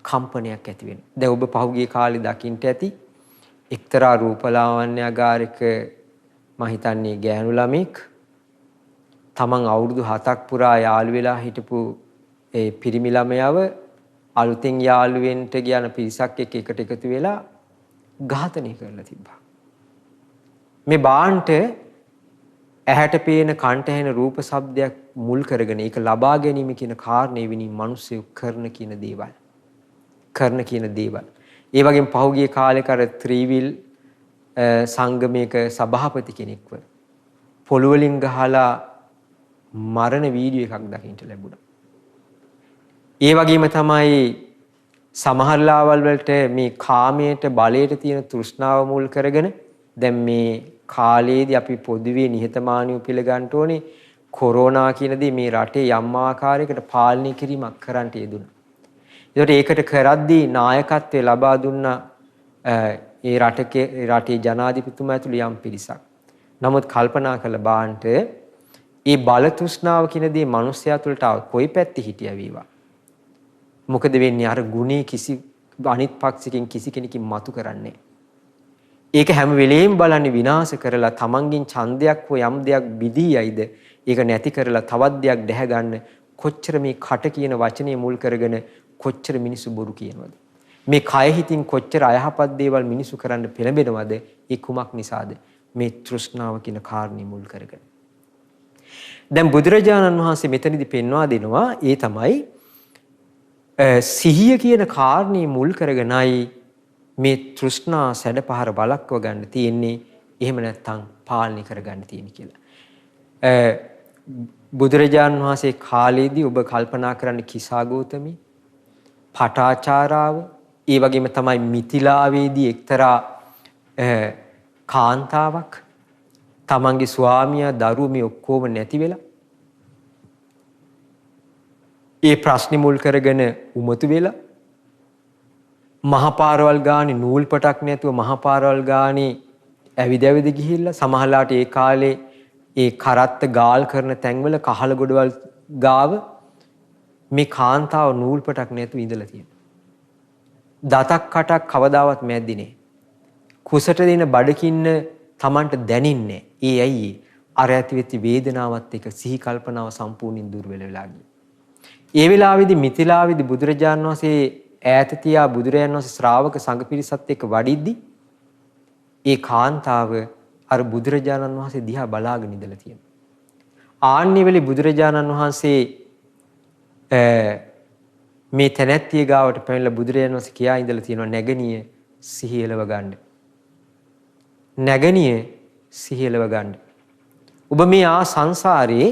කම්පනයක් ඇති වෙනවා. දැන් ඔබ පහුගිය කාලේ දකින්න ඇති එක්තරා රූපලාවන්‍යගාරික මම හිතන්නේ ගෑනු ළමෙක් තමන් අවුරුදු 7ක් පුරා යාළු වෙලා හිටපු ඒ පිරිමි ළමයව අලුතෙන් යාළු වෙන්න කියන පිරිසක් එක්ක එකතු වෙලා ඝාතනය කරලා තිබ්බා. මේ බාන්ට ඇහැට පේන කන්ට ඇහෙන රූප ශබ්දයක් මුල් කරගෙන ඒක ලබා ගැනීම කියන කාරණේ විනින් මිනිස්සු කරන කියන දේවල්. ඒ වගේම පහුගිය කාලේක අර ත්‍රිවිල් සංගමයක සභාපති කෙනෙක්ව පොළොව වලින් ගහලා මරණ වීඩියෝ එකක් දකින්න ලැබුණා. ඒ වගේම තමයි සමහර ලාවල් වලට මේ කාමයට බලයට තියෙන තෘෂ්ණාව මුල් කරගෙන දැන් මේ කාලයේදී අපි පොදුවේ නිහතමානීව පිළිගන්න ඕනේ කොරෝනා කියන දේ මේ රටේ යම් ආකාරයකට පාලනය කිරීමක් කරන්නට යෙදුණා. ඒකට කරද්දී නායකත්වය ලබා දුන්න ඒ රටේ ජනාධිපතිතුමා ඇතුළු යම් පිරිසක්. නමුත් කල්පනා කළ බාන්ට ඒ බල තෘෂ්ණාව කියන දේ මිනිස්යා තුළට කොයි පැත්තේ හිටියා වේවා. මොකද වෙන්නේ අර ගුණේ කිසි අනිත් පක්ෂකින් කිසි කෙනකින් මතු කරන්නේ. ඒක හැම වෙලෙම බලන්නේ විනාශ කරලා තමන්ගෙන් ඡන්දයක් හෝ යම් දෙයක් බිදී යයිද ඒක නැති කරලා තවත් දෙයක් දැහැ ගන්න කොච්චර මේ කට කියන වචනේ මුල් කරගෙන කොච්චර මිනිස්සු බොරු කියනවද මේ කය හිතින් කොච්චර අයහපත් දේවල් මිනිස්සු කරන්න පෙළඹෙනවද ඒ කුමක් නිසාද මේ තෘෂ්ණාව කියන කාරණේ මුල් කරගෙන දැන් බුදුරජාණන් වහන්සේ මෙතනදී පෙන්වා දෙනවා ඒ තමයි සිහිය කියන කාරණේ මුල් කරගෙනයි මේ තෘෂ්ණා සැඩපහර බලක්ව ගන්න තියෙන්නේ එහෙම නැත්නම් පාලනය කරගන්න තියෙන්නේ කියලා. බුදුරජාණන් වහන්සේ කාලේදී ඔබ කල්පනා කරන්න කිසා ගෞතමී පටාචාරාව ඒ වගේම තමයි මිථිලාවේදී එක්තරා කාන්තාවක් තමන්ගේ ස්වාමියා දරුවෝ මේ ඔක්කොම නැති වෙලා ඒ ප්‍රශ්නේ මුල් කරගෙන උමතු වෙලා මහපාරවල් ගානේ නූල් පටක් නැතුව මහපාරවල් ගානේ ඇවිද ගිහිල්ලා සමහරලාට ඒ කාලේ ඒ කරත්ත ගාල් කරන තැන්වල කහල ගොඩවල් ගාව මේ කාන්තාව නූල් පටක් නැතුව ඉඳලා තියෙනවා. දතක් කටක් කවදාවත් මැද්දේ නෑ. කුසට දෙන බඩකින්න Tamanට දැනින්නේ. ඒ ඇයි අර ඇති වෙච්ච වේදනාවත් එක්ක සිහි කල්පනාව සම්පූර්ණයෙන් දුර වෙලා ගියා. ඒ වෙලාවේදී මිථිලාවේදී බුදුරජාණන් වහන්සේ ඈත තියා බුදුරජාණන් වහන්සේ ශ්‍රාවක සංඝ පිරිසත් එක්ක වඩිද්දි ඒ කාන්තාව අර බුදුරජාණන් වහන්සේ දිහා බලාගෙන ඉඳලා තියෙනවා. ආන්නේ වෙලේ බුදුරජාණන් වහන්සේ මේ තැනැත්තිය ගාවට පැමිණලා බුදුරජාණන් වහන්සේ කියා ඉඳලා තියෙනවා නැගණිය සිහිය එලව ගන්න. නැගණිය සිහිය එලව ගන්න. ඔබ මේ සංසාරේ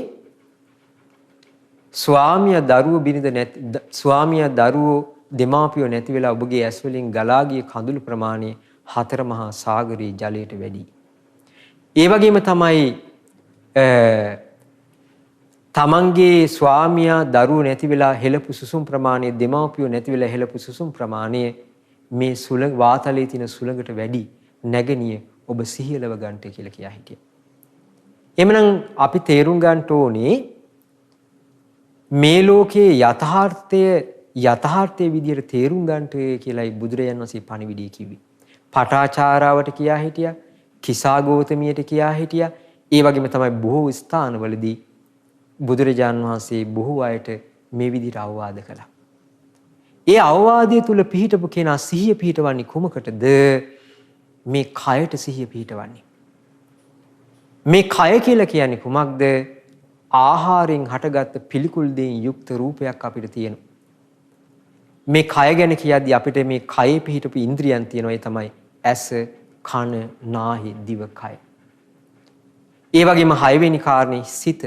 ස්වාමියා දරුවෝ බිරිඳ නැති ස්වාමියා දරුවෝ දෙමාපියෝ නැති වෙලා ඔබගේ ඇස් වලින් ගලා ගිය කඳුළු ප්‍රමාණය 4 මහා සාගරයේ ජලයට වැඩි. ඒ වගේම තමයි තමන්ගේ ස්වාමියා දරුවෝ නැති වෙලා හෙළපු සුසුම් ප්‍රමාණය දෙමාපියෝ නැති වෙලා හෙළපු සුසුම් ප්‍රමාණය මේ සුළඟ වාතලයේ තියෙන සුළඟට වැඩි. නැගණිය ඔබ සිහියලව ගන්නට කියලා කියා හිටියා. එhmenan අපි තේරුම් ගන්න ඕනේ මේ ලෝකයේ යථාර්ථයේ විදියට තේරුම් ගන්නට කියලායි බුදුරජාණන් වහන්සේ පණිවිඩය කිව්වේ. පටාචාරාවට කියා හිටියා, කිසා ගෞතමියට කියා හිටියා. ඒ වගේම තමයි බොහෝ ස්ථානවලදී බුදුරජාණන් වහන්සේ බොහෝ අයට මේ විදිහට අවවාද කළා. ඒ අවවාදයේ තුල පිහිටපු කෙනා සිහිය පිහිටවන්නේ කොමකටද? මේ කයට සිහිය පිහිටවන්නේ. මේ කය කියලා කියන්නේ කුමක්ද? ආහාරයෙන් හටගත්ත පිළිකුල් දෙයින් යුක්ත රූපයක් අපිට තියෙනවා. මේ කය ගැන කියද්දී අපිට මේ කයේ පිහිටපු ඉන්ද්‍රියන් තියෙනවා. ඒ තමයි ඇස, කන, නාහය, දිව, කය. ඒ වගේම 6 වෙනි කාරණේ සිත.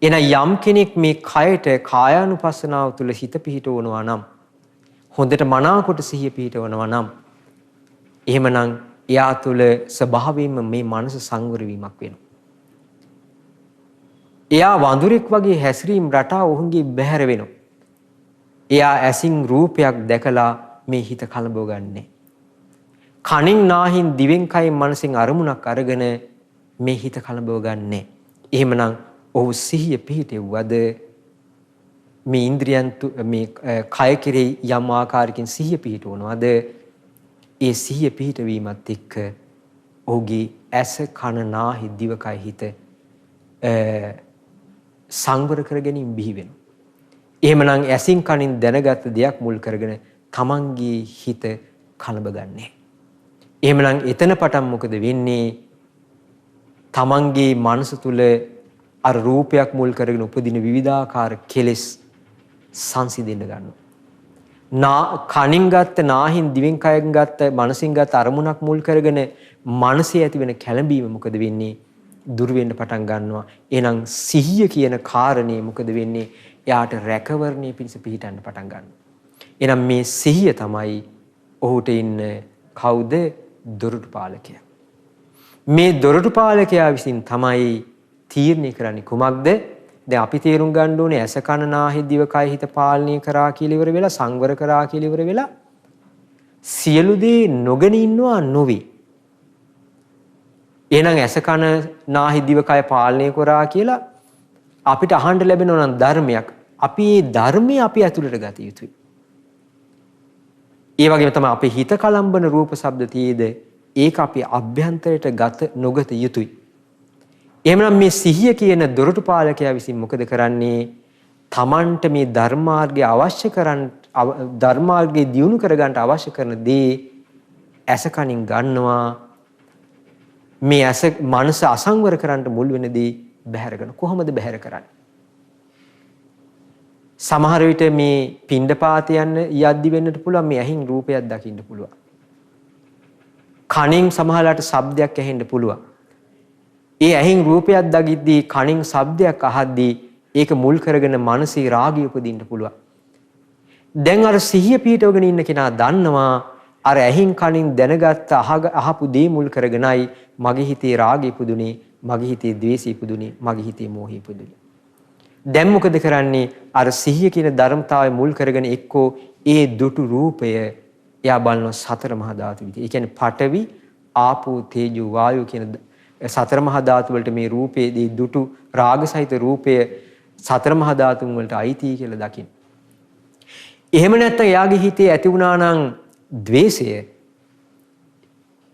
එන යම් කෙනෙක් මේ කයට කායානුපස්සනාව තුළ හිත පිහිටවනවා නම්, හොඳට මනාකොට සිහිය පිහිටවනවා නම්, එහෙමනම් එයා තුළ ස්වභාවයෙන්ම මේ මනස සංවර වීමක් වෙනවා. එයා වඳුරෙක් වගේ හැසිරීම් රටාව ඔහුගේ බැහැර වෙනවා. එයා ඇසින් රූපයක් දැකලා මේ හිත කලඹව ගන්නෑ. කනින් නාහින් දිවෙන් කයින් මනසින් අරමුණක් අරගෙන මේ හිත කලඹව ගන්නෑ. එහෙමනම් ඔහු සිහිය පිහිටෙව්වද මේ ඉන්ද්‍රියන් මේ කය කෙරෙහි යම් ආකාරයකින් සිහිය පිහිටවනවද? ඒ සිහිය පිහිටවීමත් එක්ක ඔහුගේ ඇස කන නාහි දිව කය හිත සංවර කර ගැනීම බිහි වෙනවා. එහෙමනම් ඇසින් කනින් දැනගත් දෙයක් මුල් කරගෙන තමන්ගේ හිත කලඹ ගන්නෑ. එහෙමනම් එතන පටන් මොකද වෙන්නේ? තමන්ගේ මනස තුල අර රූපයක් මුල් කරගෙන උපදින විවිධාකාර කෙලෙස් සංසිඳෙන්න ගන්නවා. කනින් ගත්ත නාහින් දිවෙන් කයෙන් ගත්ත මනසින් ගත්ත අරමුණක් මුල් කරගෙන මනසේ ඇති වෙන කැළඹීම මොකද වෙන්නේ? දුර වෙන්න පටන් ගන්නවා. එහෙනම් සිහිය කියන කාරණේ මොකද වෙන්නේ? එයාට රැකවරණය පිණිස පිහිටන්න පටන් ගන්නවා. එහෙනම් මේ සිහිය තමයි ඔහුට ඉන්න කවුද? දොරටු පාලකයා. මේ දොරටු පාලකයා විසින් තමයි තීරණය කරන්නේ කුමක්ද? දැන් අපි තේරුම් ගන්න ඕනේ ඇස කන නාහි දිව කය හිත පාලනය කරා කියලා ඉවර වෙලා සංවර කරා කියලා ඉවර වෙලා සියලු දේ නොගෙන ඉන්නවා නොවේ. එහෙනම් ඇස කන නාහි දිව කය පාලනය කරා කියලා අපිට අහන්න ලැබෙනවා නම් ධර්මයක්. අපි මේ ධර්මය අපි ඇතුළට ගත යුතුයි. ඒ වගේම තමයි අපේ හිත කලම්බන රූප ශබ්ද තියේද ඒක අපි අභ්‍යන්තරයට නොගත යුතුයි. එහෙමනම් මේ සිහිය කියන දොරටු පාලකයා විසින් මොකද කරන්නේ? තමන්ට මේ ධර්මාර්ගයේ දියුණු කරගන්න අවශ්‍ය කරන දේ ඇස කනින් ගන්නවා. මේ ඇස මනස අසංවර කරන්න මුල් වෙන දේ බැහැර කරන. කොහොමද බැහැර කරන්නේ? සමහර විට මේ පිණ්ඩපාත යන්න යද්දි වෙන්නට පුළුවන් මේ ඇහින් රූපයක් දකින්න පුළුවන්. කනින් සමහරලාට ශබ්දයක් ඇහෙන්න පුළුවන්. ඒ ඇහින් රූපයක් දකිද්දී කනින් ශබ්දයක් අහද්දී ඒක මුල් කරගෙන මනසේ රාගය උපදින්න පුළුවන්. දැන් අර සිහිය පිහිටවගෙන ඉන්න කෙනා දන්නවා අර ඇහින් කනින් දැනගත්ත අහපු දේ මුල් කරගෙනයි මගේ හිතේ රාගය ඉපදුනේ, මගේ හිතේ ද්වේෂය ඉපදුනේ, මගේ හිතේ මෝහය ඉපදුනේ. දැන් මොකද කරන්නේ? අර සිහිය කියන ධර්මතාවය මුල් කරගෙන එක්කෝ ඒ දුටු රූපය එයා බලන සතර මහා ධාතු විදිහට. ඒ කියන්නේ පඨවි, ආපෝ, තේජෝ, වායෝ කියන සතර මහා ධාතු වලට මේ රූපේ දී දුටු රාගසහිත රූපය සතර මහා ධාතුන් වලට අයිති කියලා දකින්න. එහෙම නැත්නම් එයාගේ හිතේ ඇති වුණා නම් ද්වේෂය,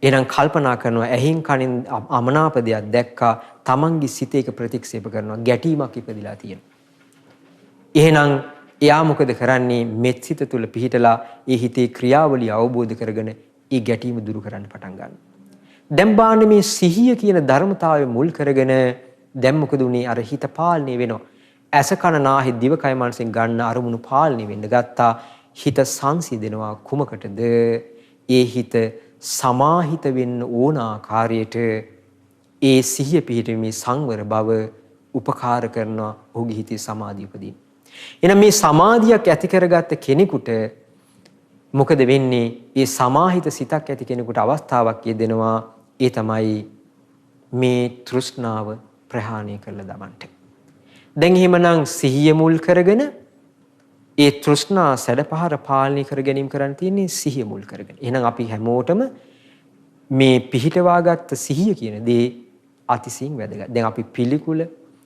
එහෙනම් කල්පනා කරනවා ඇහින් කනින් අමනාප දෙයක් දැක්කා තමන්ගේ සිතේක ප්‍රතික්ෂේප කරනවා ගැටීමක් ඉපදිලා තියෙනවා. එහෙනම් එයා මොකද කරන්නේ මෙත් සිත තුළ පිහිටලා ඒ හිතේ ක්‍රියාවලිය අවබෝධ කරගෙන ඒ ගැටීම දුරු කරන්න පටන් ගන්නවා. දැන් බාන්නේ මේ සිහිය කියන ධර්මතාවය මුල් කරගෙන දැන් මොකද උනේ අර හිත පාලනය වෙනවා. ඇස කන නාහි දිවකය මනසෙන් ගන්න අරමුණු පාලනය වෙන්න ගත්තා. හිත සංසිඳෙනවා කුමකටද? ඒ හිත සමාහිත වෙන්න ඕන ආකාරයට ඒ සිහිය පිහිටීමේ සංවර බව උපකාර කරනවා ඔහුගේ හිතේ සමාධිය උපදින්න. එහෙනම් මේ සමාධියක් ඇති කරගත්ත කෙනෙකුට මොකද වෙන්නේ? ඒ සමාහිත සිතක් ඇති කෙනෙකුට අවස්ථාවක් යෙදෙනවා. ඒ තමයි මේ තෘෂ්ණාව ප්‍රහාණය කරලා දමන්න. දැන් එහෙමනම් සිහිය මුල් කරගෙන ඒ තෘෂ්ණා සැඩපහර පාලනය කර ගැනීම කරන්න තියෙන්නේ සිහිය මුල් කරගෙන. එහෙනම් අපි හැමෝටම මේ පිහිටවාගත්ත සිහිය කියන දේ අතිශයින් වැදගත්. දැන් අපි පිළිකුල,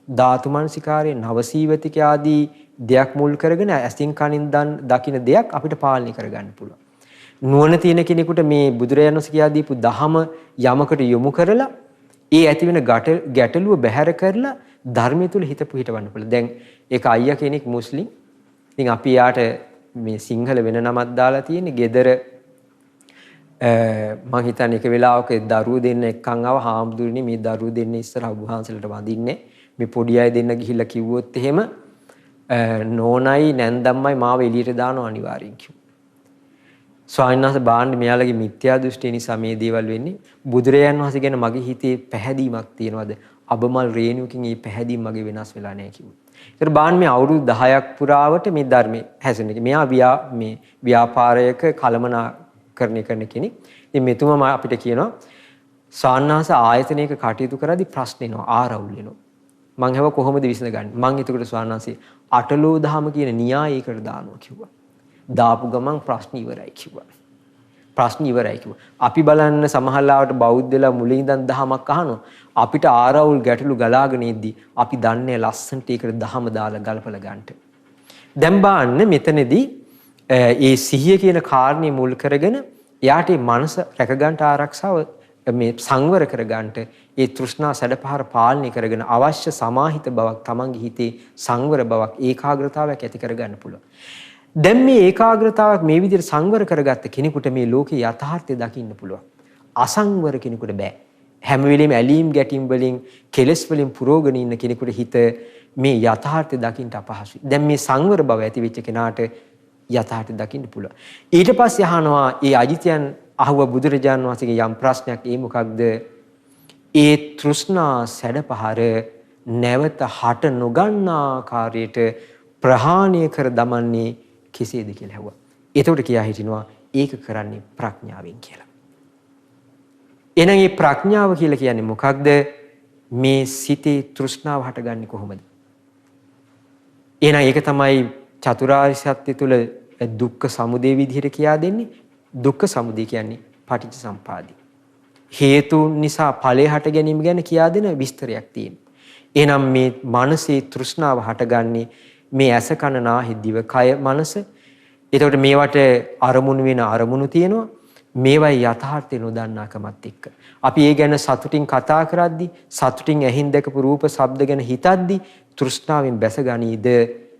ධාතු මනසිකාරය, නවසීවතික ආදී දෙයක් මුල් කරගෙන ඇසින් කනින් දකින දෙයක් අපිට පාලනය කරගන්න පුළුවන්. නුවණ තියෙන කෙනෙකුට මේ බුදුරජාණන් වහන්සේ කියා දීපු දහම යමකට යොමු කරලා ඒ ඇති වෙන ගැටලුව බැහැර කරලා ධර්මය තුල හිත පිහිටවන්න පුළුවන්. දැන් ඒක අයියා කෙනෙක් මුස්ලිම්. ඉතින් අපි යාට මේ සිංහල වෙන නමක් දාලා තියෙන්නේ. ගෙදර මං හිතන්නේ එක වෙලාවක දරුවෝ දෙන්න එක්කන් ආව හාමුදුරනේ මේ දරුවෝ දෙන්න ඉස්සරහ බුහාන්සලට වඳින්නේ. මේ පොඩි අය දෙන්න ගිහිල්ලා කිව්වොත් එහෙම නෝනයි නැන්දම්මයි මාව එළියට දානවා අනිවාර්යෙන් කිව්වා. ස්වාමීන් වහන්සේ බාන්නේ මෙයාලගේ මිත්‍යා දෘෂ්ටිය නිසා මේ දේවල් වෙන්නේ. බුදුරජාන් වහන්සේ ගැන මගේ හිතේ පැහැදීමක් තියෙනවද? අබමල් රේණුවකින් මේ පැහැදීම මගේ වෙනස් වෙලා නැහැ කිව්වා. ඒතර බාන්නේ මේ අවුරුදු 10ක් පුරාවට මේ ධර්මයේ හැසෙන එක. මෙයා මේ ව්‍යාපාරයක කළමනාකරණය කරන කෙනෙක්. ඉතින් මෙතුමා අපිට කියනවා සාන්නාස ආයතනයක කටයුතු කරද්දී ප්‍රශ්න එනවා ආරවුල් වෙනවා. මං හැව කොහොමද විසඳගන්නේ? මං එතකොට ස්වාන්නාසේ අටලෝ දහම කියන න්‍යායයකට දානවා කිව්වා. දාපු ගමන් ප්‍රශ්න ඉවරයි කිව්වා. ප්‍රශ්න ඉවරයි කිව්වා. අපි බලන්න සමහරවිට බෞද්ධලා මුලින් ඉඳන් දහමක් අහනවා. අපිට ආරවුල් ගැටලු ගලාගෙන ඉද්දි අපි දන්නේ ලස්සනට ඒකට දහම දාලා ගලපලා ගන්නට. දැන් බාන්න මෙතනදී ඒ සිහිය කියන කාරණේ මුල් කරගෙන එයාට මනස රැක ගන්න ආරක්ෂාව මේ සංවර කර ගන්නට ඒ තෘෂ්ණා සැඩපහර පාලනය කරගෙන අවශ්‍ය සමාහිත බවක් තමන්ගේ හිතේ සංවර බවක් ඒකාග්‍රතාවයක් ඇති කර ගන්න පුළුවන්. දැන් මේ ඒකාග්‍රතාවක් මේ විදිහට සංවර කරගත්ත කෙනෙකුට මේ ලෝකේ යථාර්ථය දකින්න පුළුවන්. අසංවර කෙනෙකුට බෑ. හැම වෙලෙම ඇලීම් ගැටීම් වලින් කෙලස් වලින් පුරෝගෙන ඉන්න කෙනෙකුට හිත මේ යථාර්ථය දකින්න අපහසුයි. දැන් මේ සංවර බව ඇති වෙච්ච කෙනාට යථාර්ථය දකින්න පුළුවන්. ඊට පස්සේ අහනවා ඒ අජිතයන් අහුව බුදුරජාණන් වහන්සේගේ යම් ප්‍රශ්නයක් ඒ මොකක්ද? ඒ තෘෂ්ණා සැඩපහර නැවත හට නොගන්නා ආකාරයට ප්‍රහාණය කර දමන්නේ කෙසේද කියලා ඇහුවා. එතකොට කියා හිටිනවා ඒක කරන්නේ ප්‍රඥාවෙන් කියලා. එහෙනම් මේ ප්‍රඥාව කියලා කියන්නේ මොකක්ද? මේ සිතේ තෘෂ්ණාව හටගන්නේ කොහොමද? එහෙනම් ඒක තමයි චතුරාර්ය සත්‍ය තුල දුක්ඛ සමුදය විදිහට කියා දෙන්නේ. දුක්ඛ සමුදය කියන්නේ පටිච්ච සම්පදාය. හේතු නිසා ඵලය හට ගැනීම ගැන කියා දෙන විස්තරයක් තියෙනවා. එහෙනම් මේ මනසේ තෘෂ්ණාව හටගන්නේ මේ ඇස කන නාහි දිව කය මනස. එතකොට මේවට අරමුණු වෙන අරමුණු තියෙනවා. මේවයි යථාර්ථය නොදන්නාකමත් එක්ක. අපි ඒ ගැන සතුටින් කතා කරද්දි, සතුටින් ඇහින් දැකපු රූප, ශබ්ද ගැන හිතද්දි තෘෂ්ණාවෙන් බැසගනීද?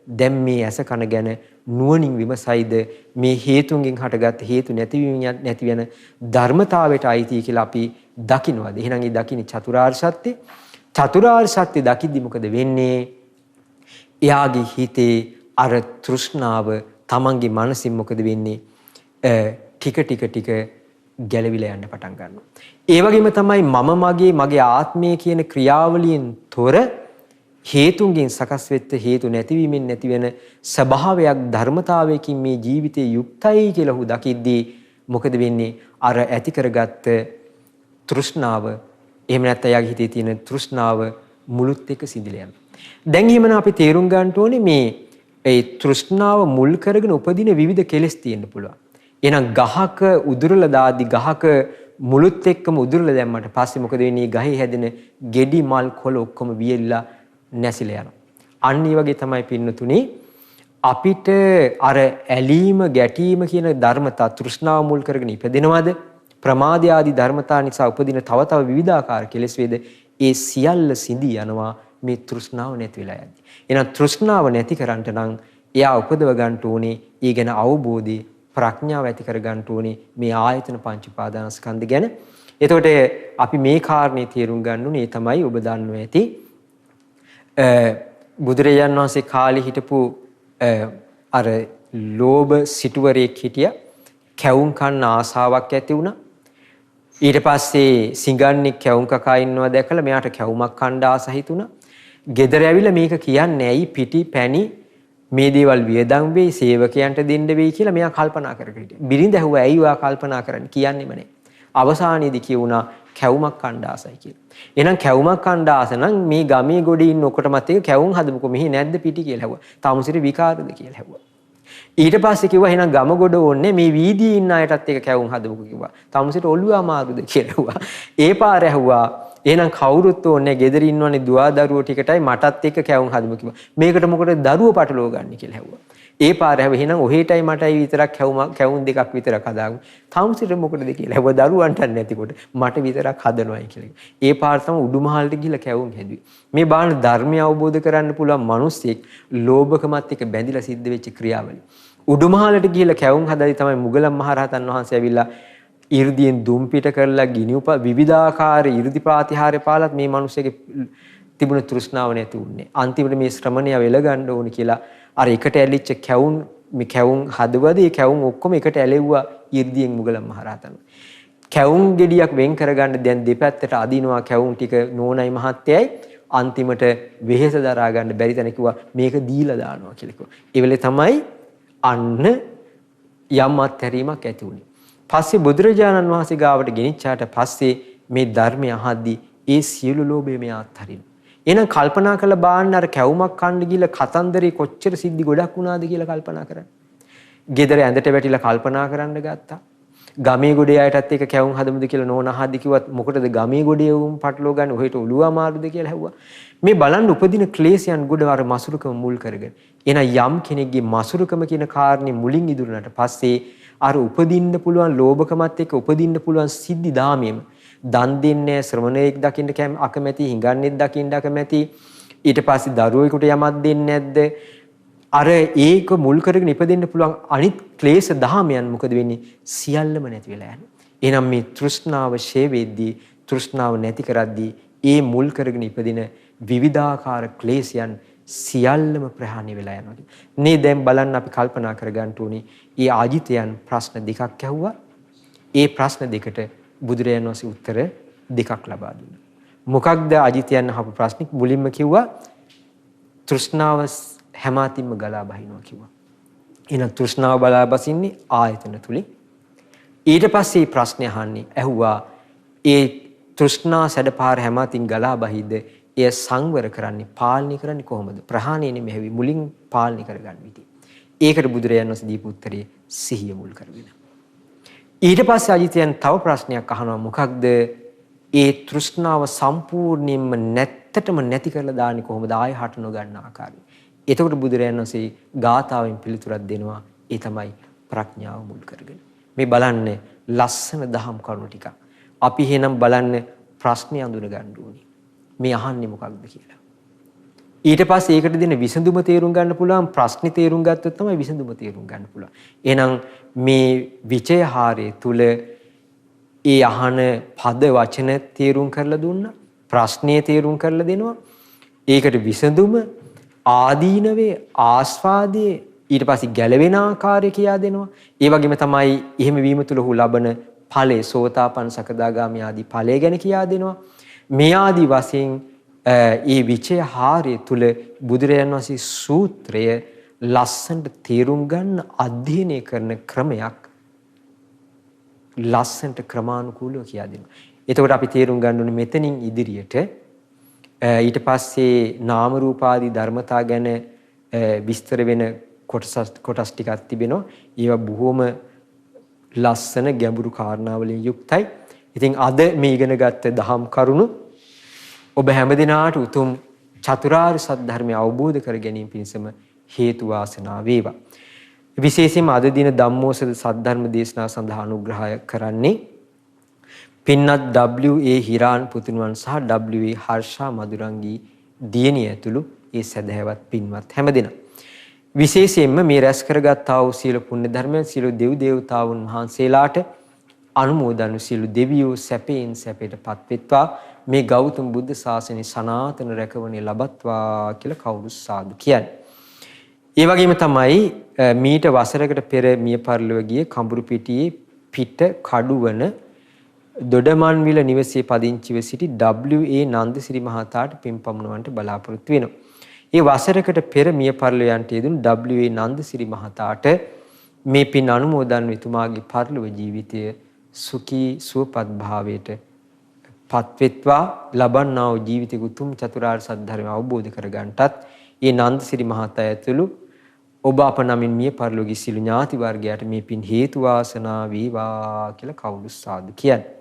දැන් මේ ඇස කන ගැන නුවණින් විමසයිද? මේ හේතුන්ගෙන් හටගත් හේතු නැති වෙන ධර්මතාවයට අයිති කියලා අපි දකින්නවද? එහෙනම් ඒ දකින්නේ චතුරාර්ය සත්‍ය. චතුරාර්ය සත්‍ය දකිද්දි මොකද වෙන්නේ? එයාගේ හිතේ අර තෘෂ්ණාව තමන්ගේ මනසින් මොකද වෙන්නේ? ටික ගැලවිලා යන්න පටන් ගන්නවා. ඒ වගේම තමයි මගේ ආත්මය කියන ක්‍රියාවලියෙන් තොර හේතුන්ගෙන් සකස් වෙච්ච හේතු නැතිවීමෙන් නැති වෙන ස්වභාවයක් ධර්මතාවයකින් මේ ජීවිතේ යුක්තයි කියලා හු දකිද්දී මොකද වෙන්නේ? අර ඇති කරගත්ත තෘෂ්ණාව එහෙම නැත්නම් යාගේ හිතේ තියෙන තෘෂ්ණාව මුළුත් එක්ක සිඳිලා යනවා. දැන් එහෙමනම් අපි තේරුම් ගන්න ඕනේ මේ ඒ තෘෂ්ණාව මුල් කරගෙන උපදින විවිධ කෙලෙස් තියෙන්න පුළුවන්. එහෙනම් ගහක උදුරලා දාදි ගහක මුළුත් එක්කම උදුරලා දැම්මට පස්සේ මොකද වෙන්නේ? ගහේ හැදෙන ගෙඩි මල් කොළ ඔක්කොම වියලිලා නැසිලා යනවා. අන්න ඒ වගේ තමයි පින්නතුනේ අපිට අර ඇලීම ගැටීම කියන ධර්මතා තෘෂ්ණාව මුල් කරගෙන ඉපදෙනවද? ප්‍රමාද ආදී ධර්මතා නිසා උපදින තව තව විවිධාකාර කෙලෙස් වේද ඒ සියල්ල සිඳී යනවා මේ තෘෂ්ණාව නැති වෙලා යද්දි. එහෙනම් තෘෂ්ණාව නැති කරන්නට නම් එයා උපදව ගන්න ඕනේ ඊ ගැන අවබෝධය ප්‍රඥාව ඇති කර ගන්න ඕනේ මේ ආයතන පංච උපාදානස්කන්ධ ගැන. එතකොට අපි මේ කාරණේ තේරුම් ගන්න ඕනේ. ඒ තමයි ඔබ දන්නවා ඇති බුදුරජාන් වහන්සේ කාලේ හිටපු අර ලෝභ සිටුවරයෙක් හිටියා. කැවුම් කන්න ආසාවක් ඇති වුණා. ඊට පස්සේ සිඟන්නෙක් කැවුම් කකා ඉන්නවා දැකලා මෙයාට කැවුමක් කන්න ආස හිතුණා. ගෙදර ඇවිල්ලා මේක කියන්නේ ඇයි පිටි පැණි මේ දේවල් වියදම් වෙයි සේවකයන්ට දෙන්න වෙයි කියලා මෙයා කල්පනා කර කර හිටියා. බිරිඳ ඇහුවා ඇයි ඔයා කල්පනා කරන්නේ කියන්නේම නැහැ. අවසානයේදී කියුණා කැවුමක් කන්න ආසයි කියලා. එහෙනම් කැවුමක් කන්න ආස නම් මේ ගමේ ගොඩේ ඉන්න ඔකටමත් එක කැවුම් හදමුකෝ මෙහි නැද්ද පිටි කියලා ඇහුවා. තාමුසිරි විකාරද කියලා ඇහුවා. ඊට පස්සේ කිව්වා එහෙනම් ගම ගොඩ ඕන්නේ මේ වීදියේ ඉන්න අයටත් එක කැවුම් හදමුකෝ කිව්වා. තාමුසිරි ඔළුව අමාරුද කියලා ඇහුවා. ඒ පාර ඇහුවා එහෙනම් කවුරුත් ඕනේ ගෙදර ඉන්නවනේ දුවා දරුවෝ ටිකටයි මටත් එක්ක කැවුම් හදමු කිව්වා. මේකට මොකටද දරුවෝ පටලව ගන්න කියලා ඇහුවා. ඒ පාර හැව එහෙනම් ඔහෙටයි මටයි විතරක් කැවුම් දෙකක් විතරක් හදාගමු. තාමුසිට මොකටද කියලා ඇහුවා දරුවන්ට නැතිකොට මට විතරක් හදනවායි කියලා. ඒ පාර තමයි උඩුමහලට ගිහිල්ලා කැවුම් හැදුවේ. මේ බාහන ධර්මය අවබෝධ කරන්න පුළුවන් මිනිස්සෙක් ලෝභකමත් එක්ක බැඳිලා සිද්ධ වෙච්ච ක්‍රියාවලිය. උඩුමහලට ගිහිල්ලා කැවුම් හදලා තමයි මුගලන් මහරහතන් වහන්සේ ඇවිල්ලා 이르දියෙන් දුම් පිට කරලා ගිනි විවිධාකාර 이르දි ප්‍රාතිහාර්ය පාලත් මේ මිනිස්සෙගේ තිබුණ තෘෂ්ණාව නැති වුණේ. අන්තිමට මේ ශ්‍රමණය වෙල ගන්න ඕන කියලා අර එකට ඇලිච්ච කැවුම් මේ කැවුම් හදවද ඒ කැවුම් ඔක්කොම එකට ඇලෙව්වා 이르දියෙන් මුගලන් මහරහතන්. කැවුම් ගෙඩියක් වෙන් කරගන්න දැන් දෙපැත්තට අදිනවා කැවුම් ටික නෝනයි මහත්තයයි අන්තිමට වෙහෙස දරා ගන්න බැරි තැන කිව්වා මේක දීලා දානවා කියලා කිව්වා. ඒ වෙලේ තමයි අන්න යම් අත්හැරීමක් ඇති වුණේ. පස්සේ බුදුරජාණන් වහන්සේ ගාවට ගෙනිච්චාට පස්සේ මේ ධර්මය අහද්දී ඒ සියලු ලෝභය මෙයා අත්හරිනවා. එහෙනම් කල්පනා කරලා බලන්න අර කැවුමක් කන්න ගිහලා කතන්දරේ කොච්චර සිද්ධි ගොඩක් වුණාද කියලා කල්පනා කරන්න. ගෙදර ඇඳට වැටිලා කල්පනා කරන්න ගත්තා. ගමේ ගොඩේ අයටත් එක කැවුම් හදමුද කියලා නෝන අහද්දි කිව්වත් මොකටද ගමේ ගොඩේ වුන් පටලව ගන්න ඔහෙට ඔළුව අමාරුද කියලා ඇහුවා. මේ බලන්න උපදින ක්ලේශයන් ගොඩ අර මසුරුකම මුල් කරගෙන. එහෙනම් යම් කෙනෙක්ගේ මසුරුකම කියන කාරණේ මුලින් ඉදුණාට පස්සේ අර උපදින්න පුළුවන් ලෝභකමත් එක්ක උපදින්න පුළුවන් සිද්ධි දාමෙම දන් දෙන්නේ ශ්‍රමණයෙක් දකින්න අකමැති හිඟන්නෙක් දකින්න අකමැති ඊට පස්සේ දරුවෙකුට යමක් දෙන්නේ නැද්ද අර ඒක මුල් කරගෙන ඉපදෙන්න පුළුවන් අනිත් ක්ලේශ දහමයන් මොකද වෙන්නේ සියල්ලම නැති වෙලා යනවා. එහෙනම් මේ තෘෂ්ණාව ෂේ වෙද්දී තෘෂ්ණාව නැති කරද්දී ඒ මුල් කරගෙන ඉපදින විවිධාකාර ක්ලේශයන් සියල්ලම ප්‍රහාණය වෙලා යනවා. නේ දැන් බලන්න අපි කල්පනා කරගන්න ඕනේ. ඊ ආජිතයන් ප්‍රශ්න දෙකක් ඇහුවා. ඒ ප්‍රශ්න දෙකට බුදුරජාණන් වහන්සේ උත්තර දෙකක් ලබා දුන්නා. මොකක්ද ආජිතයන් අහපු ප්‍රශ්නික මුලින්ම කිව්වා තෘෂ්ණාව හැම අතින්ම ගලා බහිනවා කිව්වා. එහෙනම් තෘෂ්ණාව බලා බසින්නේ ආයතන තුලින්. ඊට පස්සේ ප්‍රශ්නේ අහන්නේ ඇහුවා ඒ තෘෂ්ණා සැඩපාර හැම අතින් ගලා බහිද්ද එය සංවර කරන්නේ පාලනය කරන්නේ කොහොමද? ප්‍රහාණය නෙමෙයි මුලින් පාලනය කරගන්න විදිය. ඒකට බුදුරජාණන් වහන්සේ දීපු උත්තරේ සිහිය මුල් කරගෙන. ඊට පස්සේ අජිතයන් තව ප්‍රශ්නයක් අහනවා මොකක්ද? ඒ තෘෂ්ණාව සම්පූර්ණයෙන්ම නැත්තටම නැති කරලා දාන්නේ කොහොමද? ආය හට නොගන්න ආකාරය. එතකොට බුදුරජාණන් වහන්සේ ගාථාවෙන් පිළිතුරක් දෙනවා. ඒ තමයි ප්‍රඥාව මුල් කරගෙන. මේ බලන්න ලස්සන දහම් කරුණු ටික. අපි එහෙනම් බලන්න ප්‍රශ්නේ අඳුන ගන්න ඕනේ. මේ අහන්නේ මොකක්ද කියලා. ඊට පස්සේ ඒකට දෙන විසඳුම තේරුම් ගන්න පුළුවන් ප්‍රශ්නේ තේරුම් ගත්තොත් තමයි විසඳුම තේරුම් ගන්න පුළුවන්. එහෙනම් මේ විචයහාරයේ තුල ඒ අහන පද වචන තේරුම් කරලා දුන්නා. ප්‍රශ්නේ තේරුම් කරලා දෙනවා. ඒකට විසඳුම ආදීනවේ ආස්වාදයේ ඊට පස්සේ ගැලවෙන ආකාරය කියා දෙනවා. ඒ වගේම තමයි එහෙම වීම තුල ඔහු ලබන ඵලයේ සෝතාපන්න සකදාගාමී ආදී ඵලය ගැන කියා දෙනවා. මේ ආදී වශයෙන් ඒ විචයහාරය තුල බුදුරජාණන් වහන්සේ සූත්‍රය ලස්සනට තේරුම් ගන්න අධ්‍යයනය කරන ක්‍රමයක් ලස්සනට ක්‍රමානුකූලව කියා දෙනවා. එතකොට අපි තේරුම් ගන්න ඕනේ මෙතනින් ඉදිරියට ඊට පස්සේ නාම රූප ආදී ධර්මතා ගැන විස්තර වෙන කොටස් ටිකක් තිබෙනවා. ඒවා බොහොම ලස්සන ගැඹුරු කාරණා වලින් යුක්තයි. ඉතින් අද මේ ඉගෙන ගත්ත දහම් කරුණු ඔබ හැමදිනාට උතුම් චතුරාර්ය සත්‍ය ධර්මය අවබෝධ කර ගැනීම පිණිසම හේතු වාසනා වේවා. විශේෂයෙන්ම අද දින ධම්මෝසද සද්ධර්ම දේශනාව සඳහා අනුග්‍රහය කරන්නේ පින්වත් W.A. හිරාන් පුතුණුවන් සහ W.A. හර්ෂා මදුරංගී දියණිය ඇතුළු ඒ සදහැවත් පින්වත් හැමදෙනා විශේෂයෙන්ම මේ රැස් කරගත්තා වූ සීල පුණ්‍ය ධර්මයන් සීල දෙව් දේවතාවුන් වහන්සේලාට අනුමෝදන් සීල දෙවියෝ සැපයෙන් සැපයටපත් වෙත්වා මේ ගෞතම බුද්ධ ශාසනයේ සනාතන රැකවරණය ලබත්වා කියලා කවුරු සාදු කියන්නේ. ඒ වගේම තමයි මීට වසරකට පෙර මිය පරලොව ගිය කඹුරුපිටියේ පිට කඩුවන දොඩමන්විල නිවසේ පදිංචිව සිටි W.A. නන්දසිරි මහතාට පින් පමුණවන්නට බලාපොරොත්තු වෙනවා. ඒ වසරකට පෙර මිය පරලොව යන්ට යෙදුණු W.A. නන්දසිරි මහතාට මේ පින් අනුමෝදන් එතුමාගේ පරලොව ජීවිතය සුඛී සුවපත් භාවයට පත්වෙත්වා ලබන්නා වූ ජීවිතේ උතුම් චතුරාර්ය සත්‍ය ධර්ම අවබෝධ කරගන්නටත් ඒ නන්දසිරි මහතා ඇතුළු ඔබ අප නමින් මිය පරලොවගේ සිළු ඥාති වර්ගයාට මේ පින් හේතු වාසනා වේවා කියලා කවුරු සාදු කියන්නේ.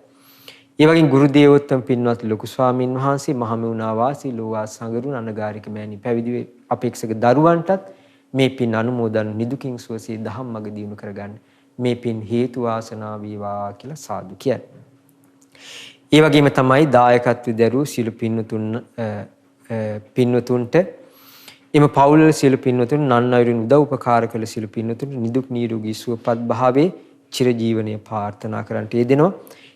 ඒ වගේම ගුරු දේවෝත්තම පින්වත් ලොකු ස්වාමින් වහන්සේ මහමෙවුනා වාසී ලෝවා සංගරුණ අනගාരിക මෑණි පැවිදි අපේක්ෂක දරුවන්ටත් මේ පින් අනුමෝදන් නිදුකින් සුවසේ දහම් මඟ දියුණු කරගන්න මේ පින් හේතු වාසනා වේවා කියලා සාදු කියන්නේ. ඒ වගේම තමයි දායකත්වයේ දරූ සිළු පින්වතුන්ට එම පවුල් සිළු පින්වතුන් නන්වරින් උදව් උපකාර කළ සිළු පින්වතුන් නිදුක් නිරෝගී සුවපත් භාවයේ චිරජීවනයේ ප්‍රාර්ථනා කරන්නට යෙදෙනවා.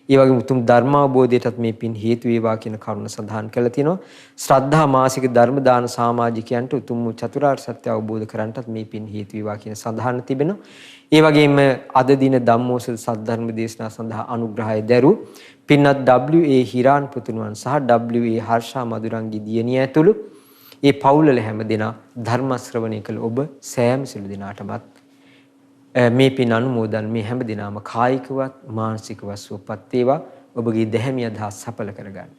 ඒ වගේම උතුම් ධර්ම අවබෝධයටත් මේ පින් හේතු වේවා කියන කරුණ සඳහන් කරලා තිනවා. ශ්‍රද්ධා මාසික ධර්ම දාන සමාජිකයන්ට උතුම් චතුරාර්ය සත්‍ය අවබෝධ කරගන්නටත් මේ පින් හේතු වේවා කියන සඳහන් තිබෙනවා. ඒ වගේම අද දින ධම්මෝසල සද්ධර්ම දේශනා සඳහා අනුග්‍රහය දැරූ පින්වත් W.A. හිරාන් පුතුණුවන් සහ W.A. හර්ෂා මදුරංගී දියණිය ඇතුළු ඒ පවුල්වල හැම දෙනා ධර්ම ශ්‍රවණය කළ ඔබ සෑම සිළු දිනාටමත් මේ පින් අනුමෝදන් මේ හැම දිනාම කායිකවත් මානසිකවත් සුවපත් වේවා ඔබගේ දැහැමි අදහස් සඵල කරගන්න.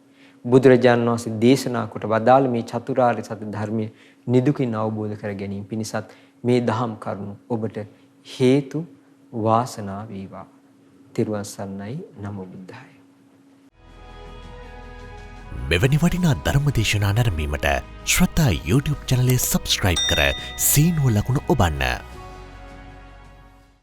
බුදුරජාණන් වහන්සේ දේශනා කොට වදාළ මේ චතුරාර්ය සත්‍ය ධර්මයේ නිදුකින් අවබෝධ කර ගැනීම පිණිසත් මේ දහම් කරුණු ඔබට හේතු වාසනා වේවා. තිරුවන් සරණයි. නමෝ බුද්ධාය. මෙවැනි වටිනා ධර්මදේශනා නැරඹීමට ශ්‍රද්ධා YouTube චැනලය සබ්ස්ක්‍රයිබ් කර සීනුව ලකුණ ඔබන්න.